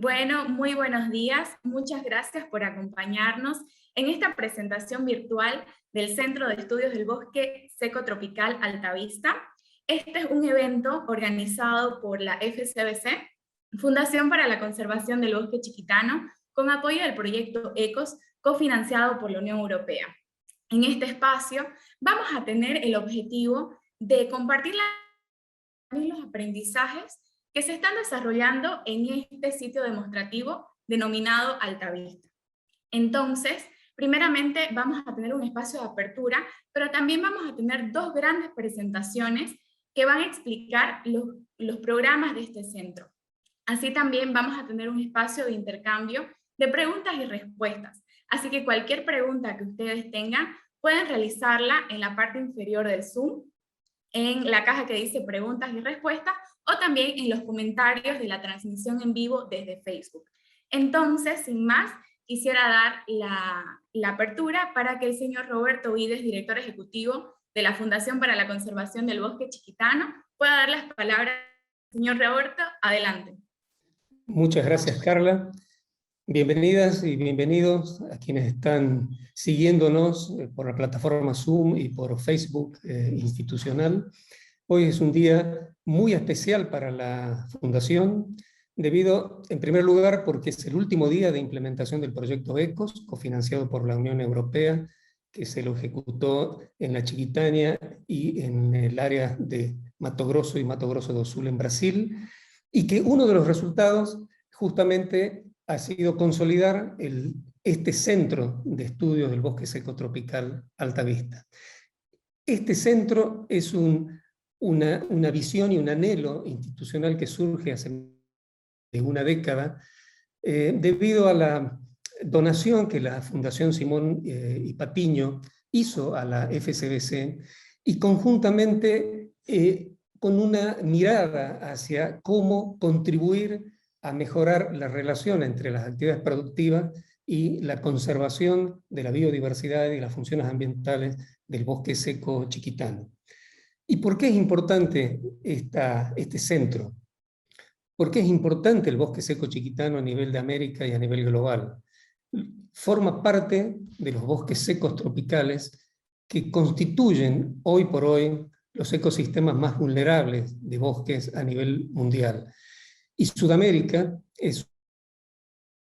Bueno, muy buenos días. Muchas gracias por acompañarnos en esta presentación virtual del Centro de Estudios del Bosque Seco Tropical Altavista. Este es un evento organizado por la FCBC, Fundación para la Conservación del Bosque Chiquitano, con apoyo del proyecto ECOS, cofinanciado por la Unión Europea. En este espacio vamos a tener el objetivo de compartir los aprendizajes que se están desarrollando en este sitio demostrativo denominado Altavista. Entonces, primeramente vamos a tener un espacio de apertura, pero también vamos a tener dos grandes presentaciones que van a explicar los programas de este centro. Así también vamos a tener un espacio de intercambio de preguntas y respuestas. Así que cualquier pregunta que ustedes tengan, pueden realizarla en la parte inferior del Zoom, en la caja que dice preguntas y respuestas, o también en los comentarios de la transmisión en vivo desde Facebook. Entonces, sin más, quisiera dar la apertura para que el señor Roberto Vides, director ejecutivo de la Fundación para la Conservación del Bosque Chiquitano, pueda dar las palabras. Señor Roberto, adelante. Muchas gracias, Carla. Bienvenidas y bienvenidos a quienes están siguiéndonos por la plataforma Zoom y por Facebook institucional. Hoy es un día muy especial para la Fundación, debido, en primer lugar, porque es el último día de implementación del proyecto ECOS, cofinanciado por la Unión Europea, que se lo ejecutó en la Chiquitania y en el área de Mato Grosso y Mato Grosso do Sul en Brasil, y que uno de los resultados justamente ha sido consolidar este centro de estudios del bosque seco tropical Altavista. Este centro es una visión y un anhelo institucional que surge hace una década debido a la donación que la Fundación Simón y Patiño hizo a la FCBC, y conjuntamente con una mirada hacia cómo contribuir a mejorar la relación entre las actividades productivas y la conservación de la biodiversidad y las funciones ambientales del bosque seco chiquitano. ¿Y por qué es importante este centro? ¿Por qué es importante el bosque seco chiquitano a nivel de América y a nivel global? Forma parte de los bosques secos tropicales que constituyen hoy por hoy los ecosistemas más vulnerables de bosques a nivel mundial. Y Sudamérica es un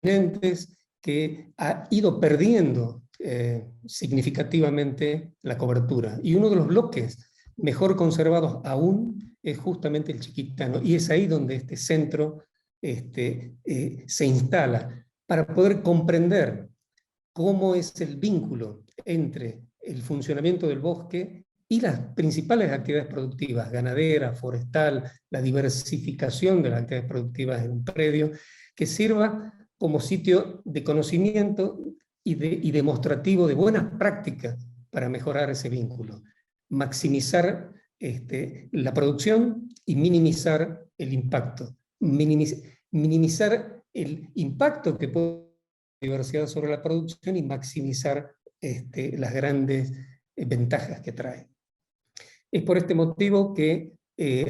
continente que ha ido perdiendo significativamente la cobertura. Y uno de los bloques mejor conservados aún es justamente el chiquitano. Y es ahí donde este centro se instala para poder comprender cómo es el vínculo entre el funcionamiento del bosque y las principales actividades productivas, ganadera, forestal, la diversificación de las actividades productivas en un predio, que sirva como sitio de conocimiento y demostrativo de buenas prácticas para mejorar ese vínculo, maximizar la producción y minimizar el impacto, minimizar el impacto que puede tener la diversidad sobre la producción y maximizar las grandes ventajas que trae. Es por este motivo que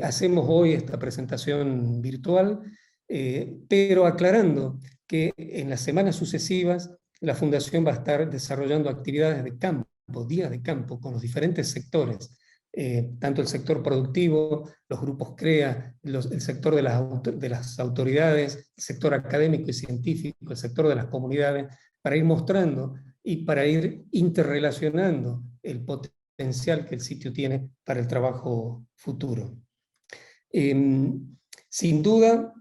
hacemos hoy esta presentación virtual, pero aclarando que en las semanas sucesivas la Fundación va a estar desarrollando actividades de campo, días de campo, con los diferentes sectores, tanto el sector productivo, los grupos CREA, el sector de las autoridades, el sector académico y científico, el sector de las comunidades, para ir mostrando y para ir interrelacionando el potencial que el sitio tiene para el trabajo futuro. Sin duda,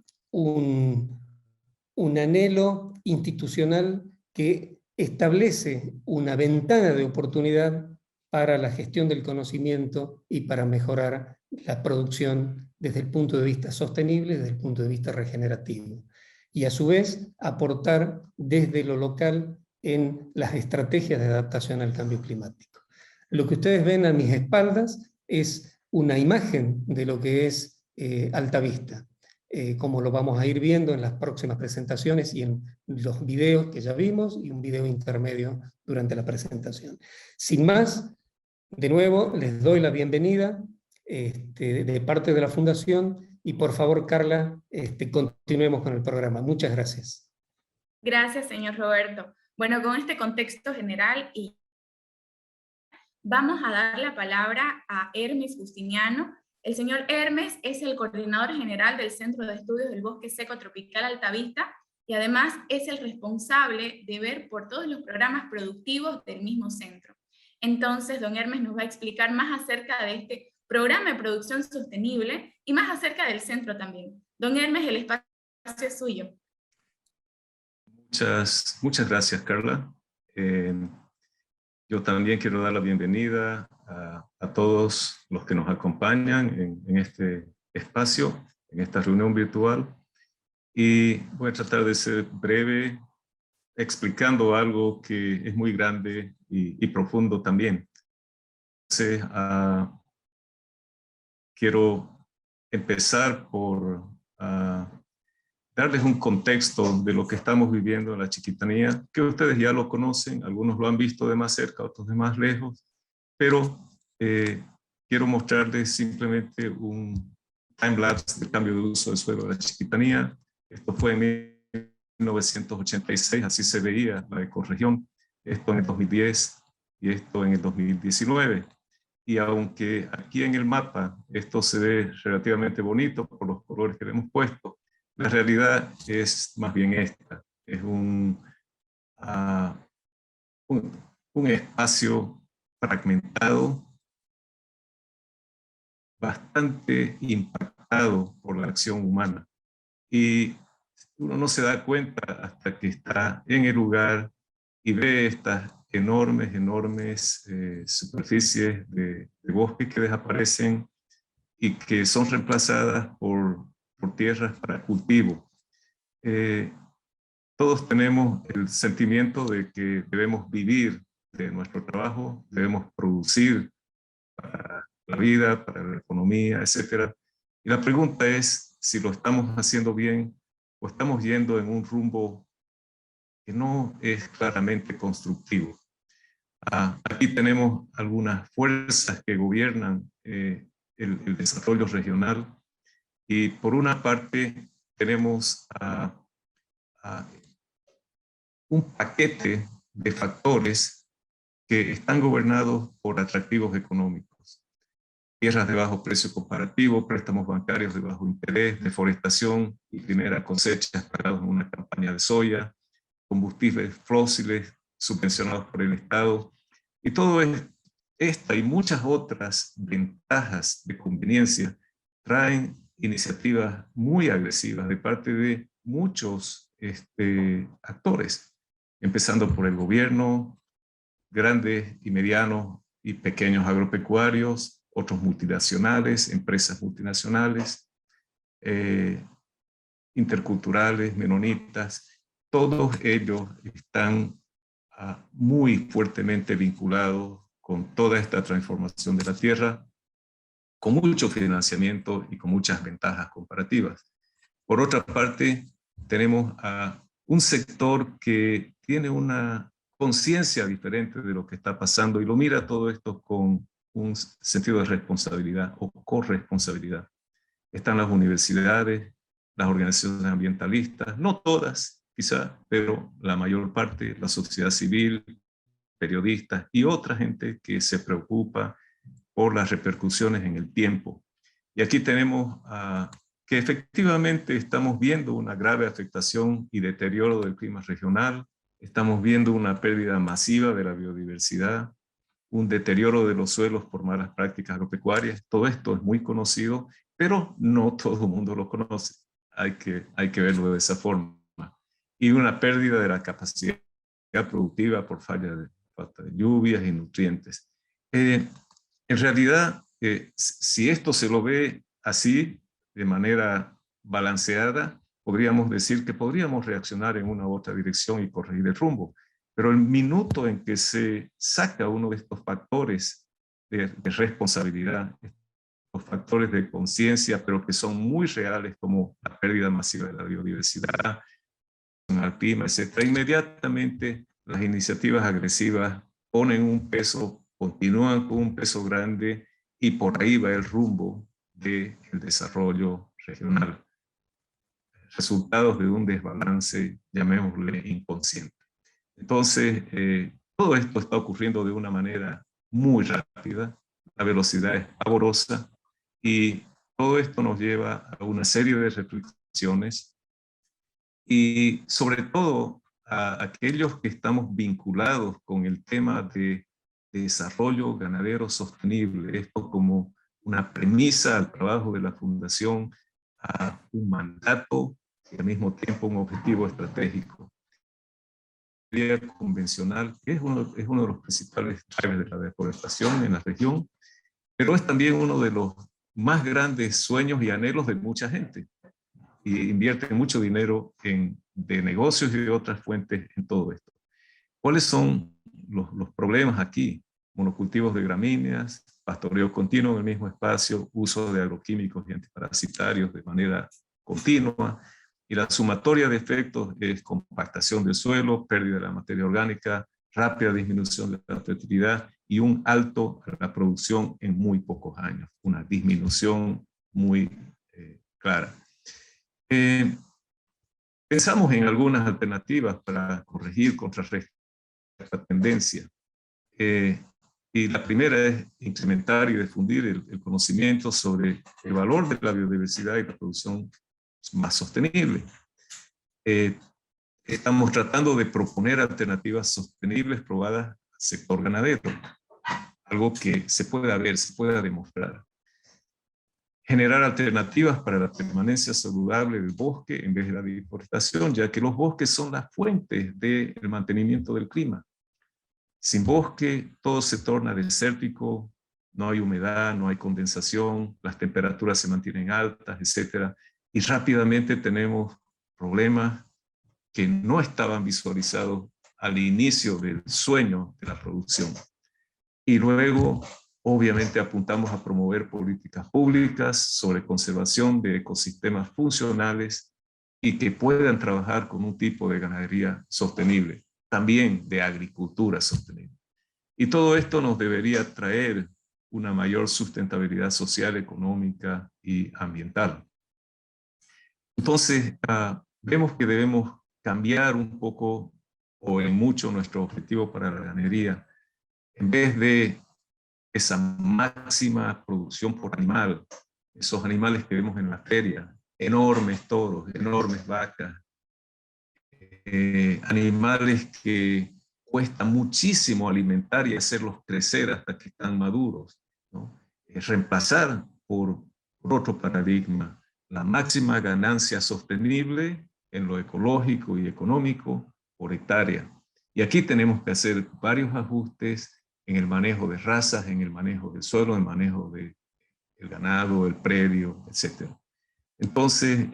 un anhelo institucional que establece una ventana de oportunidad para la gestión del conocimiento y para mejorar la producción desde el punto de vista sostenible, desde el punto de vista regenerativo. Y a su vez, aportar desde lo local en las estrategias de adaptación al cambio climático. Lo que ustedes ven a mis espaldas es una imagen de lo que es Altavista, como lo vamos a ir viendo en las próximas presentaciones y en los videos que ya vimos y un video intermedio durante la presentación. Sin más, de nuevo les doy la bienvenida de parte de la Fundación Y por favor, Carla, continuemos con el programa. Muchas gracias. Gracias, señor Roberto. Bueno, con este contexto general, y vamos a dar la palabra a Hermes Justiniano. El señor Hermes es el coordinador general del Centro de Estudios del Bosque Seco Tropical Altavista y además es el responsable de ver por todos los programas productivos del mismo centro. Entonces, don Hermes nos va a explicar más acerca de este programa de producción sostenible y más acerca del centro también. Don Hermes, el espacio es suyo. Muchas gracias, Carla. Yo también quiero dar la bienvenida a todos los que nos acompañan en este espacio, en esta reunión virtual. Y voy a tratar de ser breve, explicando algo que es muy grande y profundo también. Entonces, quiero empezar por darles un contexto de lo que estamos viviendo en la Chiquitanía, que ustedes ya lo conocen, algunos lo han visto de más cerca, otros de más lejos, pero quiero mostrarles simplemente un time-lapse del cambio de uso del suelo de la Chiquitanía. Esto fue en 1986, así se veía la ecorregión, esto en el 2010 y esto en el 2019. Y aunque aquí en el mapa esto se ve relativamente bonito por los colores que le hemos puesto, la realidad es más bien esta. Es un espacio fragmentado, bastante impactado por la acción humana. Y uno no se da cuenta hasta que está en el lugar y ve estas enormes superficies de bosque que desaparecen y que son reemplazadas por tierras para cultivo. Todos tenemos el sentimiento de que debemos vivir de nuestro trabajo, debemos producir para la vida, para la economía, etc. Y la pregunta es si lo estamos haciendo bien o estamos yendo en un rumbo que no es claramente constructivo. Aquí tenemos algunas fuerzas que gobiernan el desarrollo regional y por una parte tenemos un paquete de factores que están gobernados por atractivos económicos. Tierras de bajo precio comparativo, préstamos bancarios de bajo interés, deforestación y primera cosecha pagados en una campaña de soya, combustibles fósiles subvencionados por el Estado, y todo esta y muchas otras ventajas de conveniencia traen iniciativas muy agresivas de parte de muchos actores, empezando por el gobierno, grandes y medianos y pequeños agropecuarios, otros multinacionales, empresas multinacionales, interculturales, menonitas. Todos ellos están muy fuertemente vinculados con toda esta transformación de la tierra, con mucho financiamiento y con muchas ventajas comparativas. Por otra parte, tenemos a un sector que tiene una conciencia diferente de lo que está pasando y lo mira todo esto con un sentido de responsabilidad o corresponsabilidad. Están las universidades, las organizaciones ambientalistas, no todas quizá, pero la mayor parte, la sociedad civil, periodistas y otra gente que se preocupa por las repercusiones en el tiempo. Y aquí tenemos que efectivamente estamos viendo una grave afectación y deterioro del clima regional, estamos viendo una pérdida masiva de la biodiversidad, un deterioro de los suelos por malas prácticas agropecuarias. Todo esto es muy conocido, pero no todo el mundo lo conoce. Hay que verlo de esa forma. Y una pérdida de la capacidad productiva por falta de lluvias y nutrientes. En realidad, si esto se lo ve así, de manera balanceada, podríamos decir que podríamos reaccionar en una u otra dirección y corregir el rumbo. Pero el minuto en que se saca uno de estos factores de responsabilidad, los factores de conciencia, pero que son muy reales, como la pérdida masiva de la biodiversidad, al clima, etc., inmediatamente las iniciativas agresivas ponen un peso, continúan con un peso grande y por ahí va el rumbo del desarrollo regional, resultados de un desbalance, llamémosle inconsciente. Entonces, todo esto está ocurriendo de una manera muy rápida, la velocidad es pavorosa y todo esto nos lleva a una serie de reflexiones y sobre todo a aquellos que estamos vinculados con el tema de desarrollo ganadero sostenible, esto como una premisa al trabajo de la Fundación, a un mandato y al mismo tiempo un objetivo estratégico. La ganadería convencional es uno de los principales drivers de la deforestación en la región, pero es también uno de los más grandes sueños y anhelos de mucha gente. Y invierte mucho dinero de negocios y de otras fuentes en todo esto. ¿Cuáles son los problemas aquí? Monocultivos de gramíneas, pastoreo continuo en el mismo espacio, uso de agroquímicos y antiparasitarios de manera continua, y la sumatoria de efectos es compactación del suelo, pérdida de la materia orgánica, rápida disminución de la fertilidad y un alto a la producción en muy pocos años, una disminución muy clara. Pensamos en algunas alternativas para corregir, contrarrestar esta tendencia. Y la primera es incrementar y difundir el conocimiento sobre el valor de la biodiversidad y la producción más sostenible. Estamos tratando de proponer alternativas sostenibles probadas al sector ganadero, algo que se pueda ver, se pueda demostrar. Generar alternativas para la permanencia saludable del bosque en vez de la deforestación, ya que los bosques son las fuentes del mantenimiento del clima. Sin bosque, todo se torna desértico, no hay humedad, no hay condensación, las temperaturas se mantienen altas, etc. Y rápidamente tenemos problemas que no estaban visualizados al inicio del sueño de la producción. Y luego, obviamente, apuntamos a promover políticas públicas sobre conservación de ecosistemas funcionales y que puedan trabajar con un tipo de ganadería sostenible, también de agricultura sostenible. Y todo esto nos debería traer una mayor sustentabilidad social, económica y ambiental. Entonces, vemos que debemos cambiar un poco o en mucho nuestro objetivo para la ganadería. En vez de esa máxima producción por animal, esos animales que vemos en la feria, enormes toros, enormes vacas, animales que cuesta muchísimo alimentar y hacerlos crecer hasta que están maduros, ¿no? Reemplazar por otro paradigma, la máxima ganancia sostenible en lo ecológico y económico por hectárea. Y aquí tenemos que hacer varios ajustes en el manejo de razas, en el manejo del suelo, en el manejo del ganado, el predio, etc. Entonces,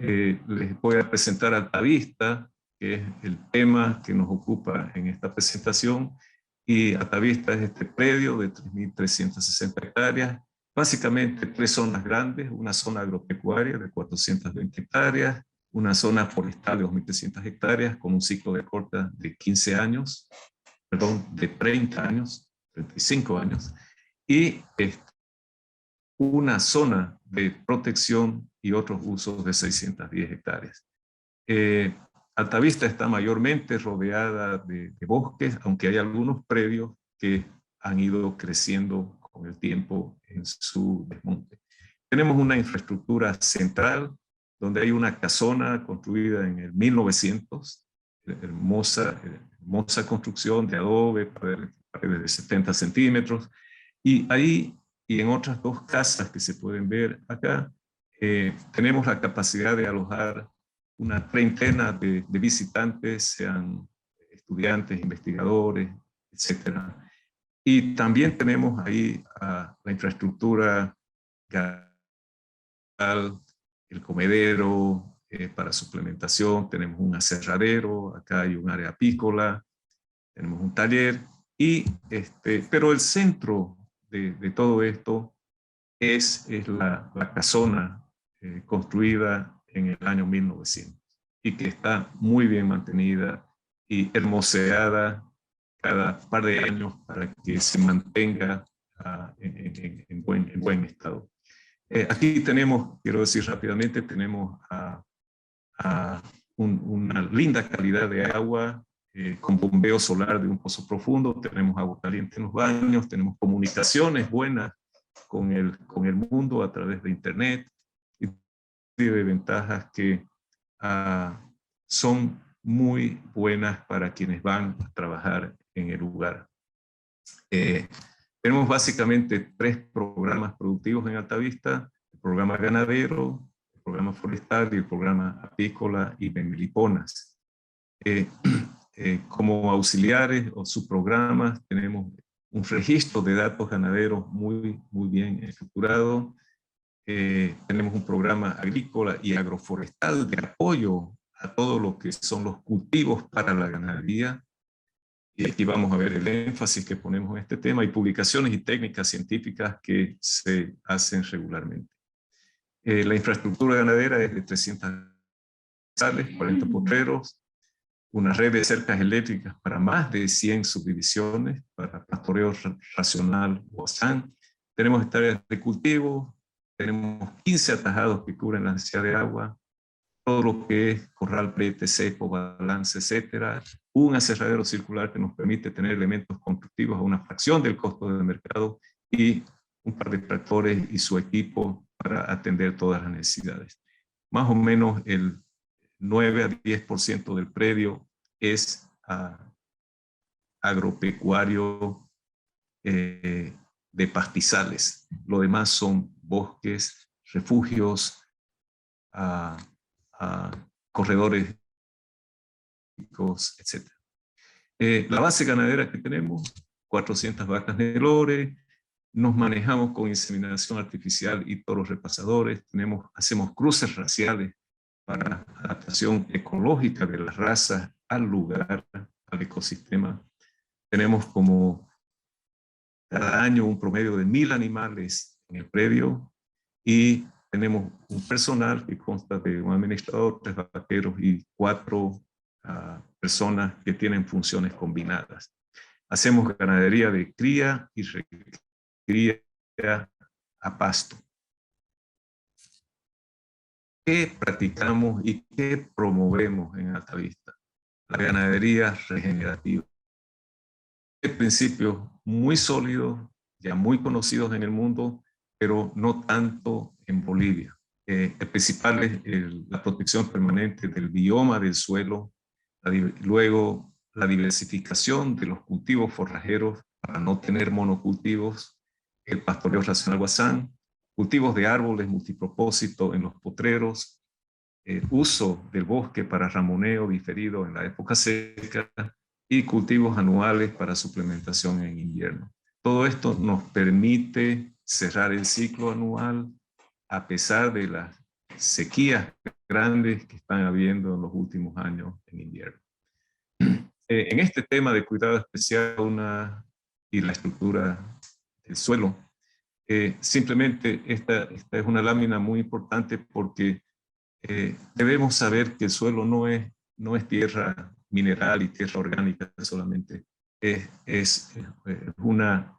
les voy a presentar Altavista, que es el tema que nos ocupa en esta presentación. Y Altavista es este predio de 3.360 hectáreas, básicamente 3 zonas grandes, una zona agropecuaria de 420 hectáreas, una zona forestal de 2.300 hectáreas con un ciclo de corta de 15 años, perdón, de 30 años, 35 años, y una zona de protección y otros usos de 610 hectáreas. Altavista está mayormente rodeada de bosques, aunque hay algunos predios que han ido creciendo con el tiempo en su desmonte. Tenemos una infraestructura central, donde hay una casona construida en el 1900, hermosa construcción de adobe, paredes de 70 centímetros, y ahí y en otras 2 casas que se pueden ver acá, tenemos la capacidad de alojar una treintena de visitantes, sean estudiantes, investigadores, etc. Y también tenemos ahí la infraestructura, el comedero para suplementación, tenemos un aserradero, acá hay un área apícola, tenemos un taller, pero el centro de todo esto es la casona construida en el año 1900 y que está muy bien mantenida y hermoseada cada par de años para que se mantenga en buen estado. Aquí tenemos, quiero decir rápidamente, tenemos una linda calidad de agua con bombeo solar de un pozo profundo, tenemos agua caliente en los baños, tenemos comunicaciones buenas con el mundo a través de internet, y de ventajas que son muy buenas para quienes van a trabajar en el lugar. Tenemos básicamente 3 programas productivos en Altavista: el programa ganadero, el programa forestal y el programa apícola y de meliponas. Como auxiliares o subprogramas tenemos un registro de datos ganaderos muy bien estructurado. Tenemos un programa agrícola y agroforestal de apoyo a todo lo que son los cultivos para la ganadería. Y aquí vamos a ver el énfasis que ponemos en este tema, y publicaciones y técnicas científicas que se hacen regularmente. La infraestructura ganadera es de 300 sales, 40 potreros, una red de cercas eléctricas para más de 100 subdivisiones, para pastoreo racional o ASAN. Tenemos hectáreas de cultivo, tenemos 15 atajados que cubren la necesidad de agua, todo lo que es corral, brete, cepo, balance, etcétera. Un aserradero circular que nos permite tener elementos constructivos a una fracción del costo del mercado, y un par de tractores y su equipo para atender todas las necesidades. Más o menos el 9 a 10% del predio es agropecuario de pastizales. Lo demás son bosques, refugios, corredores, etc. La base ganadera que tenemos, 400 vacas de Lore, nos manejamos con inseminación artificial y toros repasadores, hacemos cruces raciales para adaptación ecológica de las razas al lugar, al ecosistema. Tenemos como cada año un promedio de 1000 animales en el predio, y tenemos un personal que consta de un administrador, 3 vaqueros y 4 personas que tienen funciones combinadas. Hacemos ganadería de cría y recría a pasto. ¿Qué practicamos y qué promovemos en Altavista? La ganadería regenerativa. Principios muy sólidos, ya muy conocidos en el mundo, pero no tanto en Bolivia. El principal es la protección permanente del bioma del suelo, luego la diversificación de los cultivos forrajeros para no tener monocultivos, el pastoreo racional guasán, cultivos de árboles multipropósito en los potreros, el uso del bosque para ramoneo diferido en la época seca, y cultivos anuales para suplementación en invierno. Todo esto nos permite cerrar el ciclo anual a pesar de las sequías grandes que están habiendo en los últimos años en invierno. En este tema de cuidado especial y la estructura del suelo, simplemente esta es una lámina muy importante, porque debemos saber que el suelo no es tierra mineral y tierra orgánica solamente, es una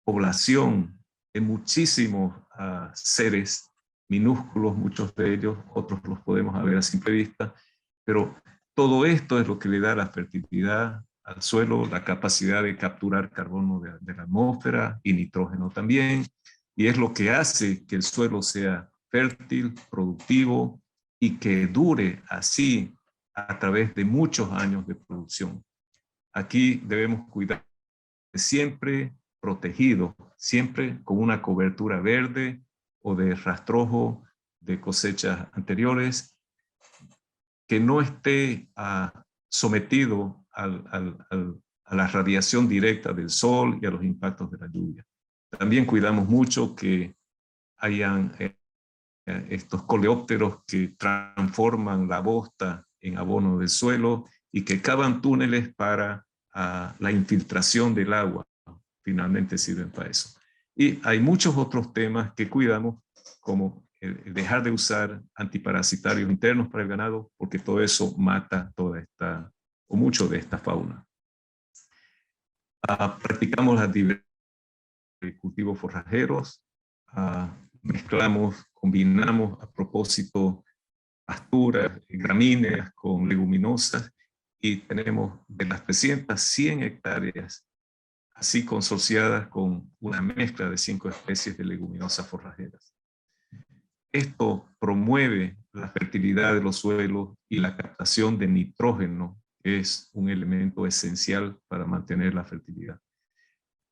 población de muchísimos seres minúsculos, muchos de ellos, otros los podemos ver a simple vista, pero todo esto es lo que le da la fertilidad al suelo, la capacidad de capturar carbono de la atmósfera y nitrógeno también, y es lo que hace que el suelo sea fértil, productivo, y que dure así a través de muchos años de producción. Aquí debemos cuidar de siempre protegido, siempre con una cobertura verde o de rastrojo de cosechas anteriores, que no esté sometido a la radiación directa del sol y a los impactos de la lluvia. También cuidamos mucho que hayan estos coleópteros que transforman la bosta en abono del suelo y que cavan túneles para la infiltración del agua. Finalmente sirven para eso. Y hay muchos otros temas que cuidamos, como el dejar de usar antiparasitarios internos para el ganado, porque todo eso mata toda esta, o mucho de esta fauna. Practicamos las diversidades de cultivos forrajeros, mezclamos, combinamos a propósito pasturas, gramíneas con leguminosas, y tenemos de las 300, 100 hectáreas así consorciadas con una mezcla de 5 especies de leguminosas forrajeras. Esto promueve la fertilidad de los suelos y la captación de nitrógeno, que es un elemento esencial para mantener la fertilidad.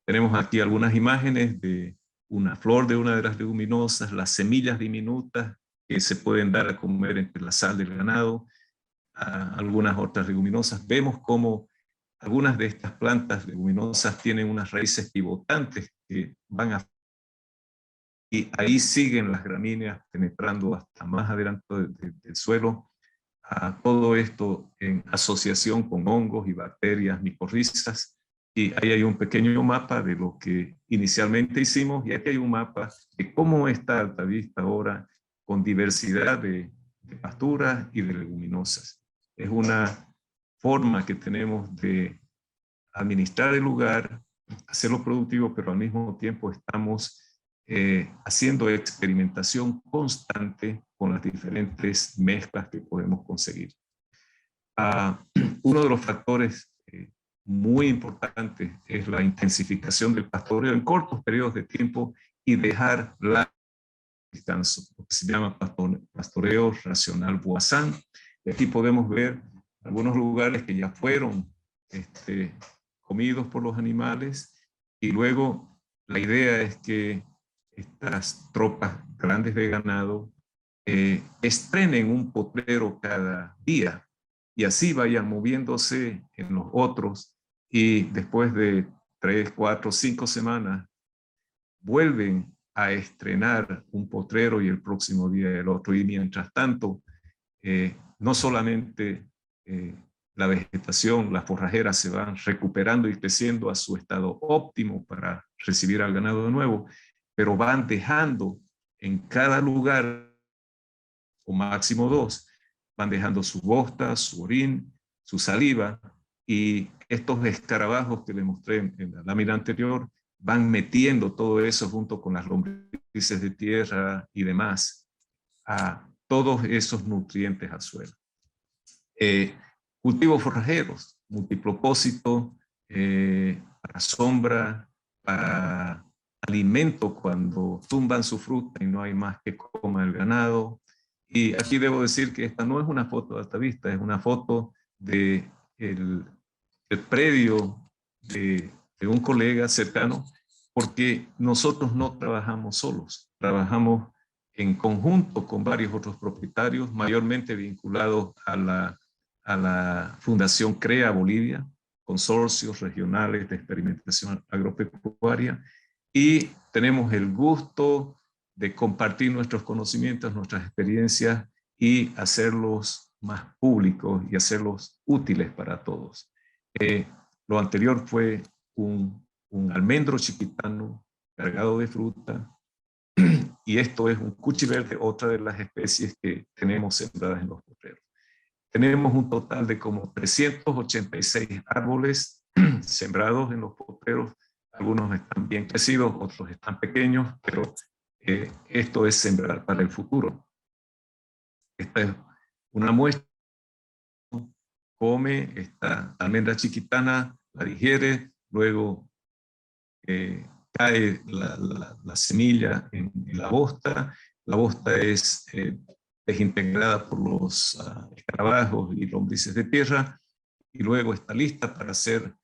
Tenemos aquí algunas imágenes de una flor de una de las leguminosas, las semillas diminutas que se pueden dar a comer entre la sal del ganado, algunas otras leguminosas. Vemos cómo algunas de estas plantas leguminosas tienen unas raíces pivotantes que van a... Y ahí siguen las gramíneas penetrando hasta más adelante del suelo. Todo esto en asociación con hongos y bacterias micorrizas. Y ahí hay un pequeño mapa de lo que inicialmente hicimos, y aquí hay un mapa de cómo está Altavista ahora con diversidad de pasturas y de leguminosas. Es una forma que tenemos de administrar el lugar, hacerlo productivo, pero al mismo tiempo estamos haciendo experimentación constante con las diferentes mezclas que podemos conseguir. Uno de los factores muy importantes es la intensificación del pastoreo en cortos periodos de tiempo y dejar la descanso, lo que se llama pastoreo racional Boissin. Y aquí podemos ver algunos lugares que ya fueron comidos por los animales, y luego la idea es que estas tropas grandes de ganado estrenen un potrero cada día y así vayan moviéndose en los otros, y después de 3, 4, 5 semanas vuelven a estrenar un potrero y el próximo día el otro. Y mientras tanto, no solamente la vegetación, las forrajeras se van recuperando y creciendo a su estado óptimo para recibir al ganado de nuevo, pero van dejando en cada lugar, o máximo 2, van dejando su bosta, su orín, su saliva, y estos escarabajos que les mostré en la lámina anterior van metiendo todo eso junto con las lombrices de tierra y demás, a todos esos nutrientes al suelo. Cultivos forrajeros, multipropósito, para sombra, para alimento cuando tumban su fruta y no hay más que coma el ganado. Y aquí debo decir que esta no es una foto de Altavista, es una foto de el predio de un colega cercano, porque nosotros no trabajamos solos, trabajamos en conjunto con varios otros propietarios, mayormente vinculados a la Fundación CREA Bolivia, consorcios regionales de experimentación agropecuaria, y tenemos el gusto de compartir nuestros conocimientos, nuestras experiencias, y hacerlos más públicos y hacerlos útiles para todos. Lo anterior fue un almendro chiquitano cargado de fruta, y esto es un cuchi verde, otra de las especies que tenemos sembradas en los potreros. Tenemos un total de como 386 árboles sembrados en los potreros. Algunos están bien crecidos, otros están pequeños, pero esto es sembrar para el futuro. Esta es una muestra. Come esta almendra chiquitana, la digiere, luego cae la semilla en la bosta. La bosta es desintegrada por los escarabajos y lombrices de tierra, y luego está lista para ser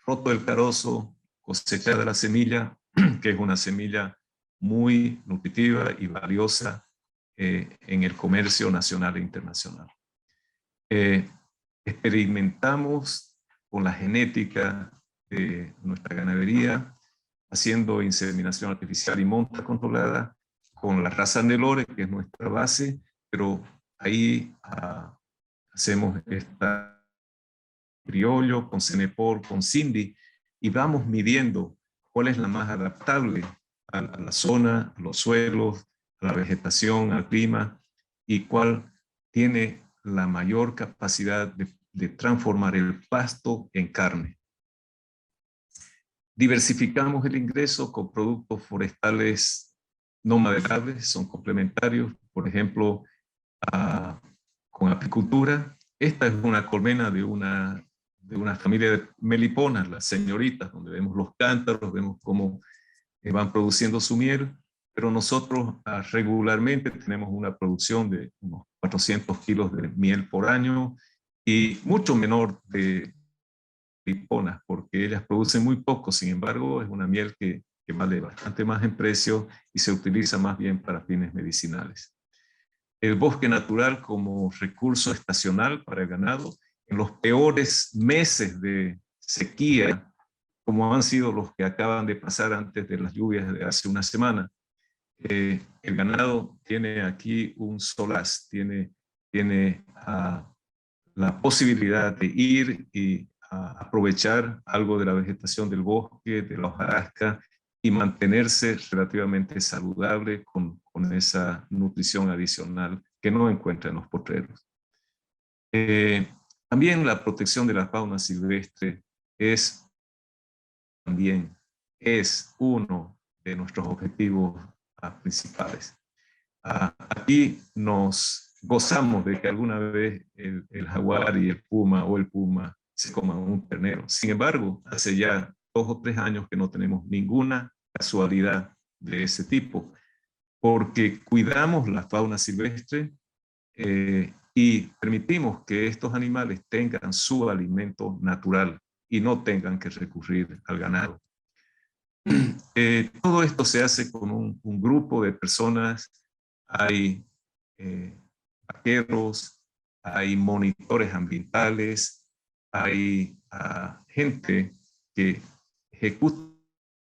roto el carozo, cosechada la semilla, que es una semilla muy nutritiva y valiosa en el comercio nacional e internacional. Experimentamos con la genética de nuestra ganadería, haciendo inseminación artificial y monta controlada con la raza Nelore, que es nuestra base, pero ahí hacemos esta criollo con Cenepol, con Cindy, y vamos midiendo cuál es la más adaptable a la zona, a los suelos, a la vegetación, al clima, y cuál tiene la mayor capacidad de transformar el pasto en carne. Diversificamos el ingreso con productos forestales no maderables, son complementarios. Por ejemplo, con apicultura, esta es una colmena de una familia de meliponas, las señoritas, donde vemos los cántaros, vemos cómo van produciendo su miel, pero nosotros regularmente tenemos una producción de unos 400 kilos de miel por año y mucho menor de meliponas, porque ellas producen muy poco. Sin embargo, es una miel que vale bastante más en precio y se utiliza más bien para fines medicinales. El bosque natural como recurso estacional para el ganado, en los peores meses de sequía, como han sido los que acaban de pasar antes de las lluvias de hace una semana, el ganado tiene aquí un solaz, tiene la posibilidad de ir y aprovechar algo de la vegetación del bosque, de la hojarasca, y mantenerse relativamente saludable con esa nutrición adicional que no encuentra en los potreros. También la protección de la fauna silvestre es uno de nuestros objetivos principales. Aquí nos gozamos de que alguna vez el jaguar y el puma se coman un ternero. Sin embargo, hace ya 2 o 3 años que no tenemos ninguna casualidad de ese tipo, porque cuidamos la fauna silvestre y permitimos que estos animales tengan su alimento natural y no tengan que recurrir al ganado. Todo esto se hace con un grupo de personas. Hay vaqueros, hay monitores ambientales, hay gente que ejecuta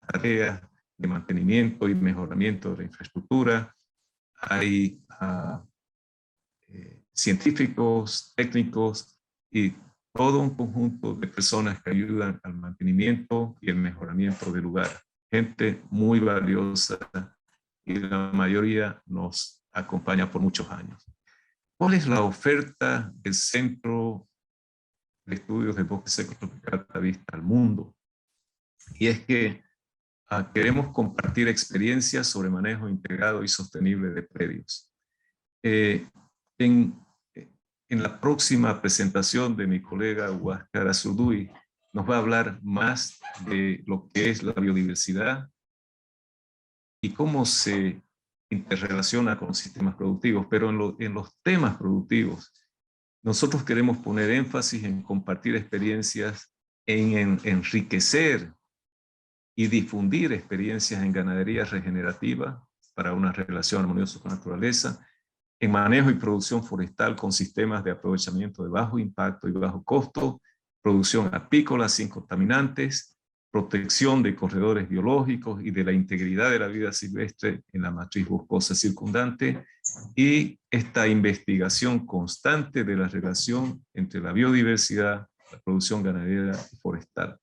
tareas de mantenimiento y mejoramiento de la infraestructura, hay científicos, técnicos y todo un conjunto de personas que ayudan al mantenimiento y el mejoramiento del lugar. Gente muy valiosa y la mayoría nos acompaña por muchos años. ¿Cuál es la oferta del Centro de Estudios del Bosque Seco Tropical Altavista al mundo? Y es que queremos compartir experiencias sobre manejo integrado y sostenible de predios. En la próxima presentación de mi colega Huáscar Azurduy nos va a hablar más de lo que es la biodiversidad y cómo se interrelaciona con los sistemas productivos, pero en los temas productivos nosotros queremos poner énfasis en compartir experiencias, en enriquecer y difundir experiencias en ganadería regenerativa para una relación armoniosa con la naturaleza, en manejo y producción forestal con sistemas de aprovechamiento de bajo impacto y bajo costo, producción apícola sin contaminantes, protección de corredores biológicos y de la integridad de la vida silvestre en la matriz boscosa circundante, y esta investigación constante de la relación entre la biodiversidad, la producción ganadera y forestal.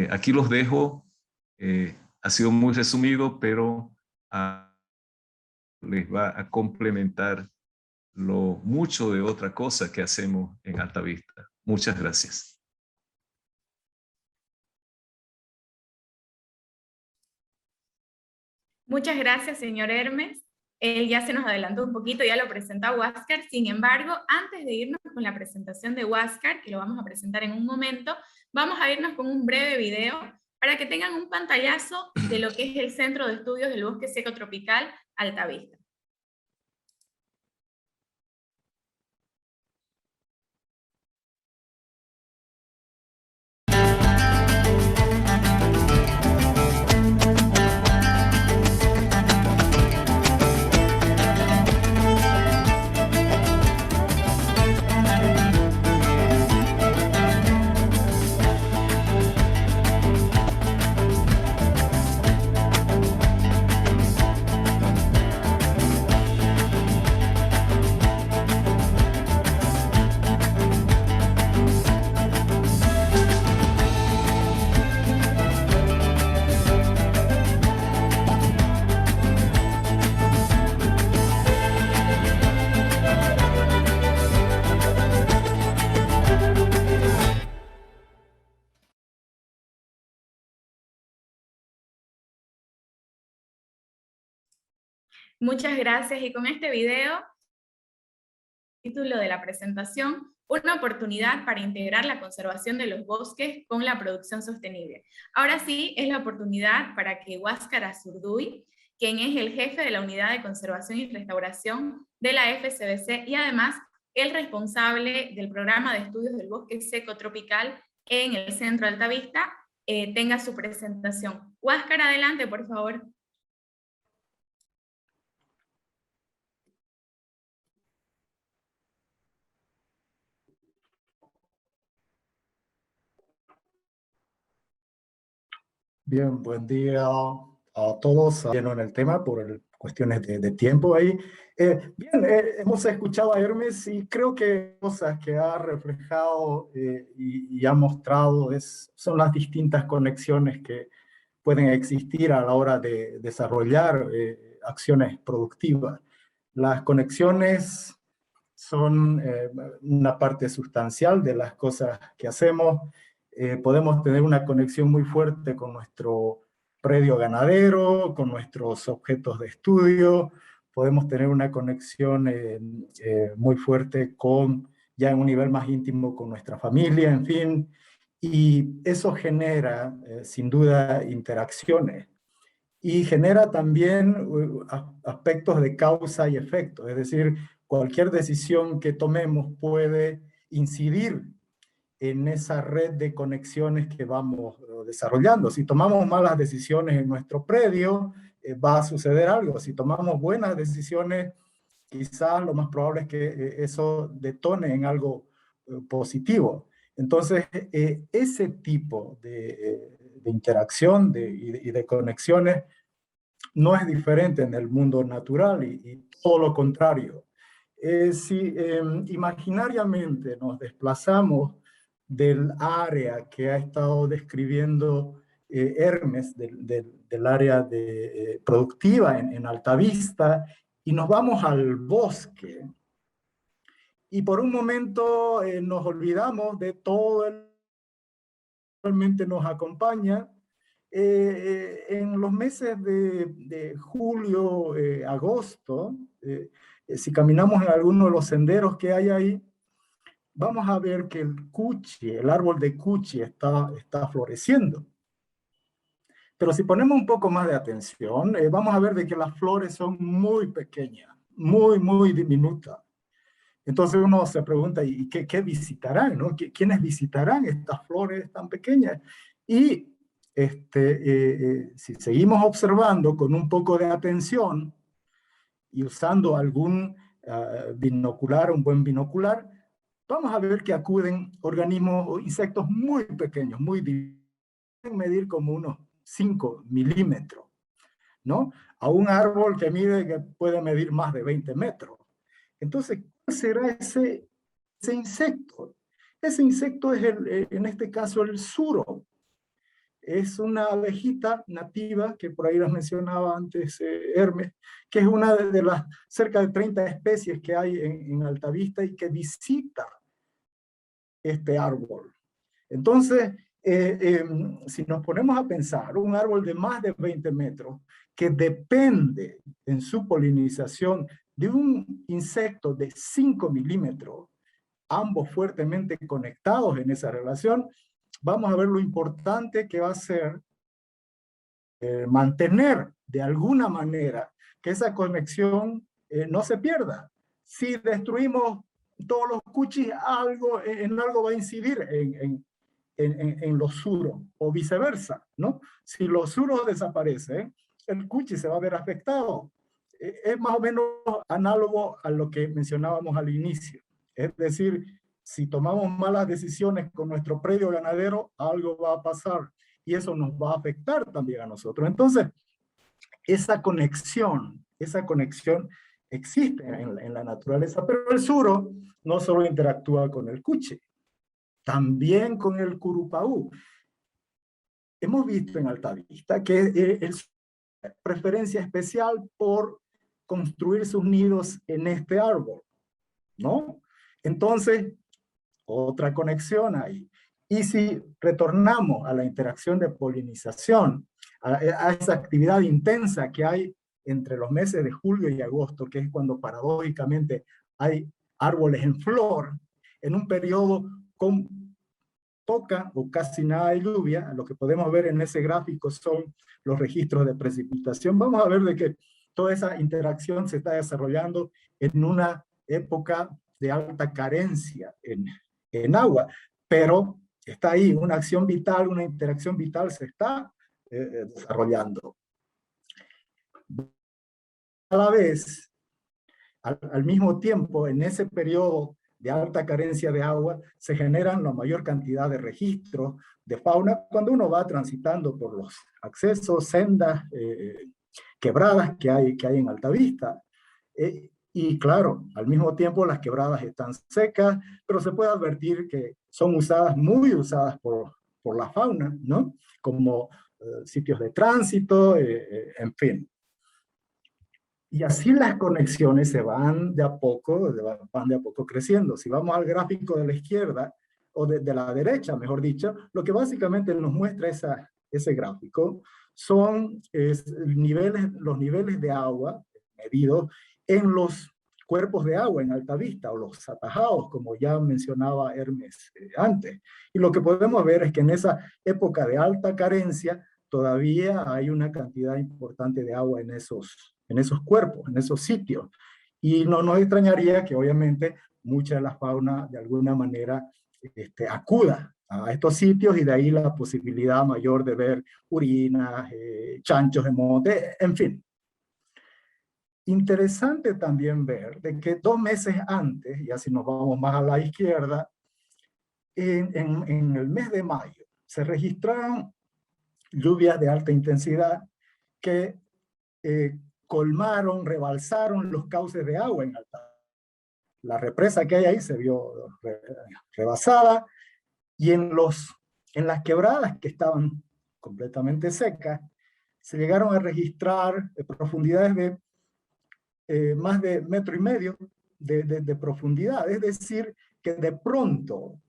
Aquí los dejo. Ha sido muy resumido, pero les va a complementar lo mucho de otra cosa que hacemos en Altavista. Muchas gracias. Muchas gracias, señor Hermes. Él ya se nos adelantó un poquito, ya lo presentó a Huáscar. Sin embargo, antes de irnos con la presentación de Huáscar, que lo vamos a presentar en un momento, vamos a irnos con un breve video para que tengan un pantallazo de lo que es el Centro de Estudios del Bosque Seco Tropical Altavista. Muchas gracias, y con este video, título de la presentación, una oportunidad para integrar la conservación de los bosques con la producción sostenible. Ahora sí, es la oportunidad para que Huáscar Azurduy, quien es el jefe de la Unidad de Conservación y Restauración de la FCBC y además el responsable del programa de estudios del bosque seco tropical en el Centro Altavista, tenga su presentación. Huáscar, adelante, por favor. Bien, buen día a todos. Lleno en el tema por cuestiones de tiempo ahí. Hemos escuchado a Hermes y creo que cosas que ha reflejado y ha mostrado son las distintas conexiones que pueden existir a la hora de desarrollar acciones productivas. Las conexiones son una parte sustancial de las cosas que hacemos. Podemos tener una conexión muy fuerte con nuestro predio ganadero, con nuestros objetos de estudio, podemos tener una conexión muy fuerte ya en un nivel más íntimo con nuestra familia, en fin, y eso genera, sin duda, interacciones. Y genera también aspectos de causa y efecto, es decir, cualquier decisión que tomemos puede incidir en esa red de conexiones que vamos desarrollando. Si tomamos malas decisiones en nuestro predio, va a suceder algo. Si tomamos buenas decisiones, quizás lo más probable es que eso detone en algo positivo. Entonces, ese tipo de interacción y de conexiones no es diferente en el mundo natural y todo lo contrario. Si imaginariamente nos desplazamos del área que ha estado describiendo Hermes, del área productiva en Altavista, y nos vamos al bosque, y por un momento nos olvidamos de todo el que realmente nos acompaña. En los meses de julio, agosto, si caminamos en alguno de los senderos que hay ahí, vamos a ver que el árbol de cuchi está floreciendo. Pero si ponemos un poco más de atención, vamos a ver de que las flores son muy pequeñas, muy diminutas. Entonces uno se pregunta, ¿y qué visitarán? ¿No? ¿Quiénes visitarán estas flores tan pequeñas? Y si seguimos observando con un poco de atención y usando algún binocular, un buen binocular, vamos a ver que acuden organismos o insectos muy pequeños, pueden medir como unos 5 milímetros, ¿no? A un árbol que puede medir más de 20 metros. Entonces, ¿cuál será ese insecto? Ese insecto es, en este caso, el suro. Es una abejita nativa, que por ahí las mencionaba antes Hermes, que es una de las cerca de 30 especies que hay en Altavista y que visita este árbol. Entonces, si nos ponemos a pensar, un árbol de más de 20 metros que depende en su polinización de un insecto de 5 milímetros, ambos fuertemente conectados en esa relación, vamos a ver lo importante que va a ser mantener de alguna manera que esa conexión no se pierda. Si destruimos todos los cuchis, en algo va a incidir en los suros, o viceversa, ¿no? Si los suros desaparecen, el cuchi se va a ver afectado. Es más o menos análogo a lo que mencionábamos al inicio. Es decir, si tomamos malas decisiones con nuestro predio ganadero, algo va a pasar y eso nos va a afectar también a nosotros. Entonces, esa conexión existe en la naturaleza, pero el suro no solo interactúa con el cuchi, también con el curupaú. Hemos visto en Altavista que es preferencia especial por construir sus nidos en este árbol, ¿no? Entonces, otra conexión ahí. Y si retornamos a la interacción de polinización, a esa actividad intensa que hay entre los meses de julio y agosto, que es cuando paradójicamente hay árboles en flor, en un periodo con poca o casi nada de lluvia. Lo que podemos ver en ese gráfico son los registros de precipitación. Vamos a ver de que toda esa interacción se está desarrollando en una época de alta carencia en agua, pero está ahí una acción vital, una interacción vital se está desarrollando. A la vez, al mismo tiempo, en ese periodo de alta carencia de agua, se generan la mayor cantidad de registros de fauna cuando uno va transitando por los accesos, sendas, quebradas que hay en Altavista. Y claro, al mismo tiempo las quebradas están secas, pero se puede advertir que son usadas, muy usadas por la fauna, ¿no? Como sitios de tránsito, en fin. Y así las conexiones se van de a poco creciendo. Si vamos al gráfico de la izquierda, o de la derecha, mejor dicho, lo que básicamente nos muestra ese gráfico son los niveles de agua medidos en los cuerpos de agua en Altavista, o los atajados, como ya mencionaba Hermes antes. Y lo que podemos ver es que en esa época de alta carencia, todavía hay una cantidad importante de agua en esos cuerpos, en esos sitios. Y no nos extrañaría que obviamente mucha de la fauna de alguna manera acuda a estos sitios, y de ahí la posibilidad mayor de ver urinas, chanchos de monte, en fin. Interesante también ver de que 2 meses antes, y así nos vamos más a la izquierda, en el mes de mayo se registraron lluvias de alta intensidad que colmaron, rebalsaron los cauces de agua en Altavista. La represa que hay ahí se vio rebasada, y en las quebradas que estaban completamente secas, se llegaron a registrar profundidades de más de 1,5 metros de profundidad. Es decir, que de pronto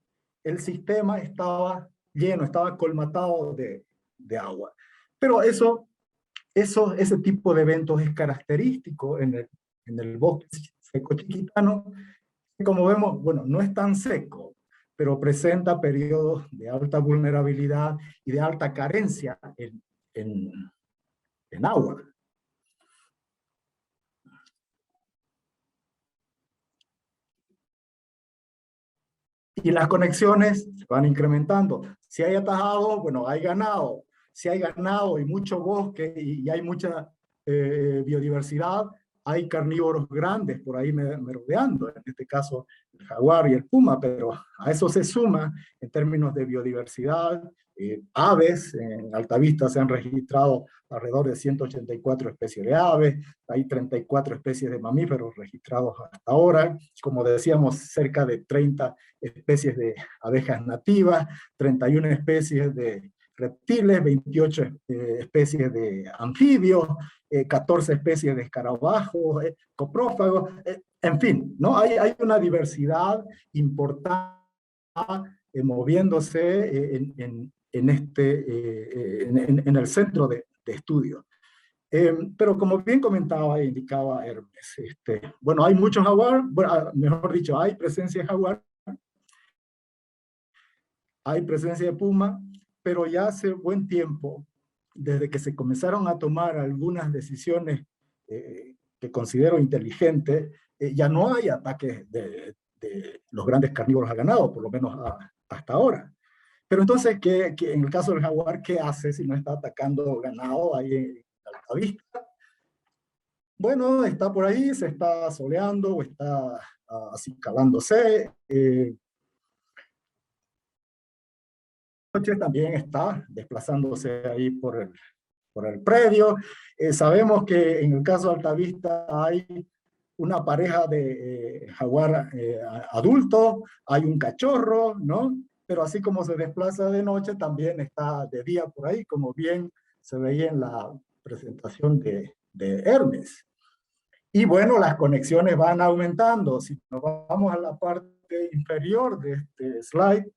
el sistema estaba lleno, estaba colmatado de agua. Pero ese tipo de eventos es característico en el bosque seco chiquitano, que como vemos, bueno, no es tan seco, pero presenta periodos de alta vulnerabilidad y de alta carencia en agua. Y las conexiones se van incrementando. Si hay atajado, bueno, hay ganado. Si hay ganado y mucho bosque y hay mucha biodiversidad, hay carnívoros grandes por ahí merodeando, en este caso el jaguar y el puma, pero a eso se suma en términos de biodiversidad, aves. En Altavista se han registrado alrededor de 184 especies de aves, hay 34 especies de mamíferos registrados hasta ahora, como decíamos, cerca de 30 especies de abejas nativas, 31 especies de reptiles, 28 especies de anfibios, 14 especies de escarabajos, coprófagos, en fin, ¿no? Hay una diversidad importante moviéndose en el centro de estudio. Pero como bien comentaba e indicaba Hermes, bueno, hay muchos jaguar, bueno, mejor dicho, hay presencia de jaguar, hay presencia de puma, pero ya hace buen tiempo, desde que se comenzaron a tomar algunas decisiones que considero inteligentes, ya no hay ataques de los grandes carnívoros al ganado, por lo menos hasta ahora. Pero entonces, en el caso del jaguar, ¿qué hace si no está atacando ganado ahí en Altavista? Bueno, está por ahí, se está soleando o está acicalándose. También está desplazándose ahí por el predio. Sabemos que en el caso de Altavista hay una pareja de jaguar adulto, hay un cachorro, ¿no? Pero así como se desplaza de noche, también está de día por ahí, como bien se veía en la presentación de Hermes. Y bueno, las conexiones van aumentando. Si nos vamos a la parte inferior de este slide,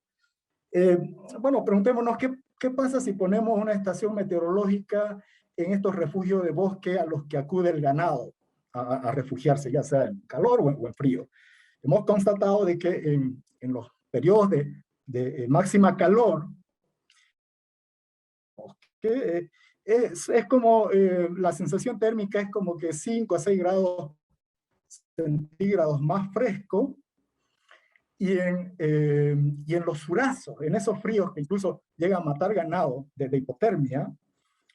bueno, preguntémonos qué pasa si ponemos una estación meteorológica en estos refugios de bosque a los que acude el ganado a refugiarse, ya sea en calor o en frío. Hemos constatado de que en los periodos de máxima calor, que es como la sensación térmica es como que 5 a 6 grados centígrados más fresco, y en los surazos, en esos fríos que incluso llegan a matar ganado de hipotermia,